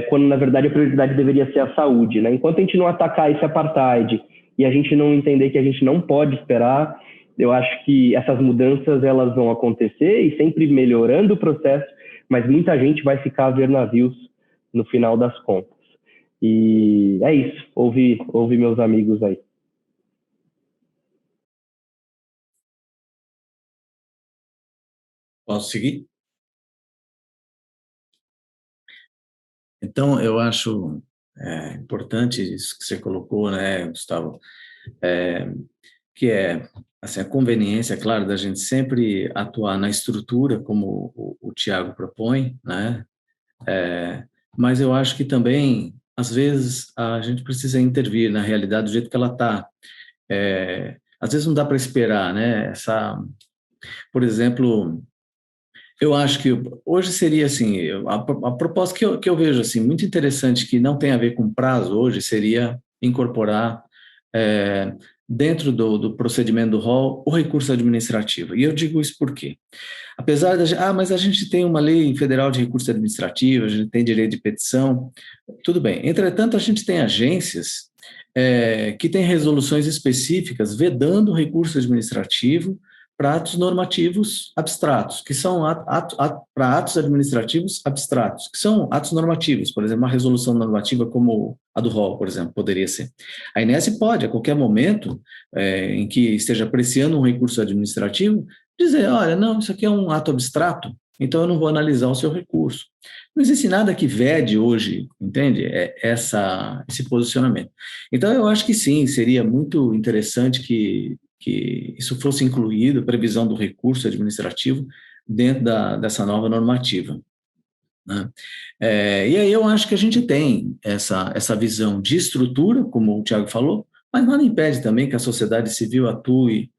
quando na verdade a prioridade deveria ser a saúde, né? Enquanto a gente não atacar esse apartheid e a gente não entender que a gente não pode esperar, eu acho que essas mudanças elas vão acontecer e sempre melhorando o processo, mas muita gente vai ficar a ver navios no final das contas. E é isso, ouvi meus amigos aí. Posso seguir? Então, eu acho importante isso que você colocou, né, Gustavo, que assim, a conveniência, claro, da gente sempre atuar na estrutura, como o Tiago propõe, né, mas eu acho que também, às vezes, a gente precisa intervir na realidade do jeito que ela está. Às vezes não dá para esperar, né, por exemplo, eu acho que hoje seria assim, a proposta que eu vejo assim, muito interessante, que não tem a ver com prazo hoje, seria incorporar dentro do procedimento do rol o recurso administrativo. E eu digo isso por quê? Apesar mas a gente tem uma lei federal de recurso administrativo, a gente tem direito de petição, tudo bem. Entretanto, a gente tem agências que têm resoluções específicas vedando o recurso administrativo para atos normativos abstratos, que são para atos administrativos abstratos, que são atos normativos, por exemplo, uma resolução normativa como a do rol, por exemplo, poderia ser. A ANS pode, a qualquer momento, em que esteja apreciando um recurso administrativo, dizer, olha, não, isso aqui é um ato abstrato, então eu não vou analisar o seu recurso. Não existe nada que vede hoje, entende, esse posicionamento. Então, eu acho que sim, seria muito interessante que isso fosse incluído, previsão do recurso administrativo, dentro dessa nova normativa, né? E aí eu acho que a gente tem essa visão de estrutura, como o Thiago falou, mas nada impede também que a sociedade civil atue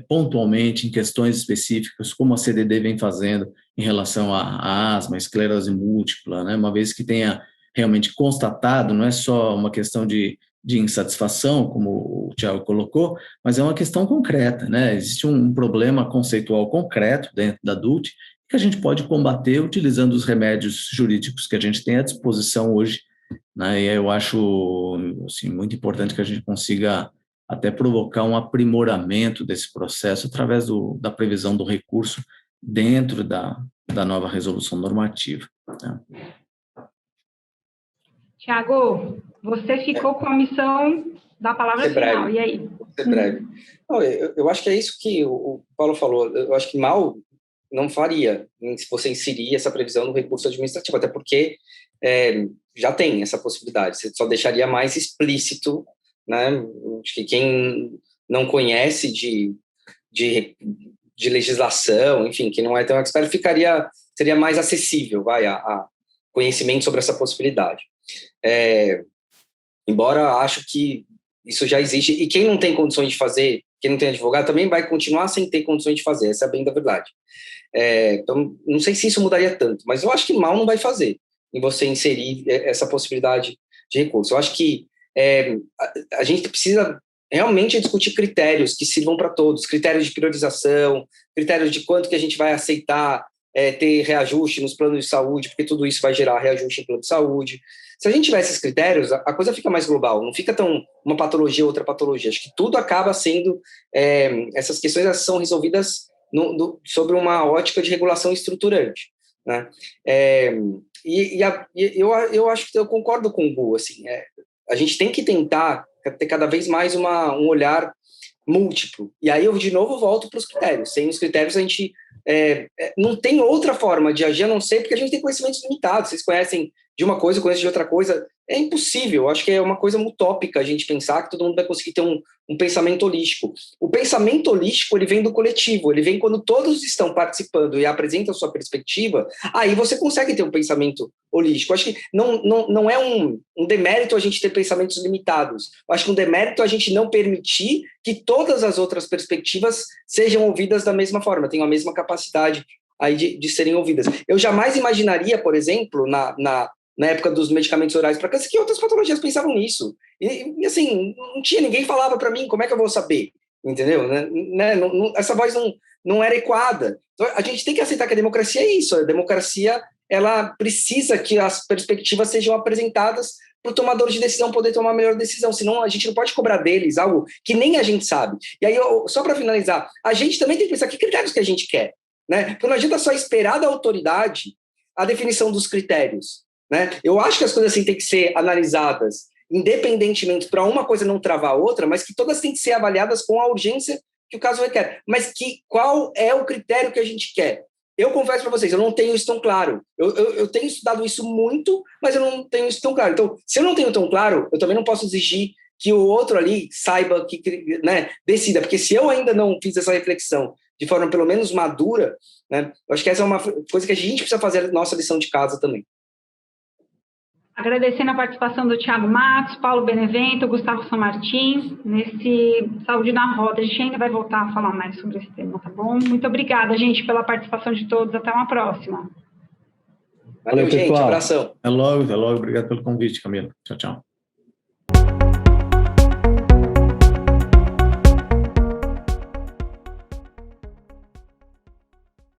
pontualmente em questões específicas, como a CDD vem fazendo em relação à asma, esclerose múltipla, né? Uma vez que tenha realmente constatado, não é só uma questão de insatisfação, como o Thiago colocou, mas é uma questão concreta, né? Existe um problema conceitual concreto dentro da DUT que a gente pode combater utilizando os remédios jurídicos que a gente tem à disposição hoje, né? E eu acho assim, muito importante que a gente consiga até provocar um aprimoramento desse processo através da previsão do recurso dentro da nova resolução normativa. Né? Tiago, você ficou com a missão da palavra final, e aí? Vou ser breve. Não, eu acho que é isso que o Paulo falou, eu acho que mal não faria se você inserir essa previsão no recurso administrativo, até porque já tem essa possibilidade, você só deixaria mais explícito, né, acho que quem não conhece de legislação, enfim, que não é tão expert, seria mais acessível, a conhecimento sobre essa possibilidade. Embora acho que isso já existe, e quem não tem condições de fazer, quem não tem advogado, também vai continuar sem ter condições de fazer, essa é bem da verdade. Então, não sei se isso mudaria tanto, mas eu acho que mal não vai fazer em você inserir essa possibilidade de recurso. Eu acho que a gente precisa realmente discutir critérios que sirvam para todos, critérios de priorização, critérios de quanto que a gente vai aceitar ter reajuste nos planos de saúde, porque tudo isso vai gerar reajuste em plano de saúde. Se a gente tiver esses critérios, a coisa fica mais global, não fica tão uma patologia ou outra patologia. Acho que tudo acaba sendo, essas questões são resolvidas sobre uma ótica de regulação estruturante, né? Eu acho que eu concordo com o Gu, assim, a gente tem que tentar ter cada vez mais um olhar múltiplo. E aí eu, de novo, volto para os critérios. Sem os critérios, a gente não tem outra forma de agir, a não ser porque a gente tem conhecimentos limitados. Vocês conhecem de uma coisa, conhecem de outra coisa. É impossível. Eu acho que é uma coisa utópica a gente pensar que todo mundo vai conseguir ter um pensamento holístico. O pensamento holístico, ele vem do coletivo. Ele vem quando todos estão participando e apresentam a sua perspectiva, aí você consegue ter um pensamento holístico. Eu acho que não é um demérito a gente ter pensamentos limitados. Eu acho que um demérito é a gente não permitir que todas as outras perspectivas sejam ouvidas da mesma forma, tenham a mesma capacidade aí de serem ouvidas. Eu jamais imaginaria, por exemplo, na época dos medicamentos orais para câncer, que outras patologias pensavam nisso. E assim, não tinha ninguém que falava para mim, como é que eu vou saber? Entendeu? Essa voz não era ecoada. Então, a gente tem que aceitar que a democracia é isso. A democracia, ela precisa que as perspectivas sejam apresentadas para o tomador de decisão poder tomar a melhor decisão, senão a gente não pode cobrar deles algo que nem a gente sabe. E aí, só para finalizar, a gente também tem que pensar que critérios que a gente quer, né? Porque não adianta só esperar da autoridade a definição dos critérios, né? Eu acho que as coisas assim têm que ser analisadas independentemente para uma coisa não travar a outra, mas que todas têm que ser avaliadas com a urgência que o caso requer. Mas qual é o critério que a gente quer? Eu confesso para vocês, eu não tenho isso tão claro. Eu tenho estudado isso muito, mas eu não tenho isso tão claro. Então, se eu não tenho tão claro, eu também não posso exigir que o outro ali saiba, né, decida. Porque se eu ainda não fiz essa reflexão de forma pelo menos madura, né, eu acho que essa é uma coisa que a gente precisa fazer a nossa lição de casa também. Agradecendo a participação do Thiago Matos, Paulo Benevento, Gustavo Sanmartin, nesse Saúde na Roda. A gente ainda vai voltar a falar mais sobre esse tema, tá bom? Muito obrigada, gente, pela participação de todos. Até uma próxima. Valeu, gente. Abração. Até logo. Obrigado pelo convite, Camila. Tchau, tchau.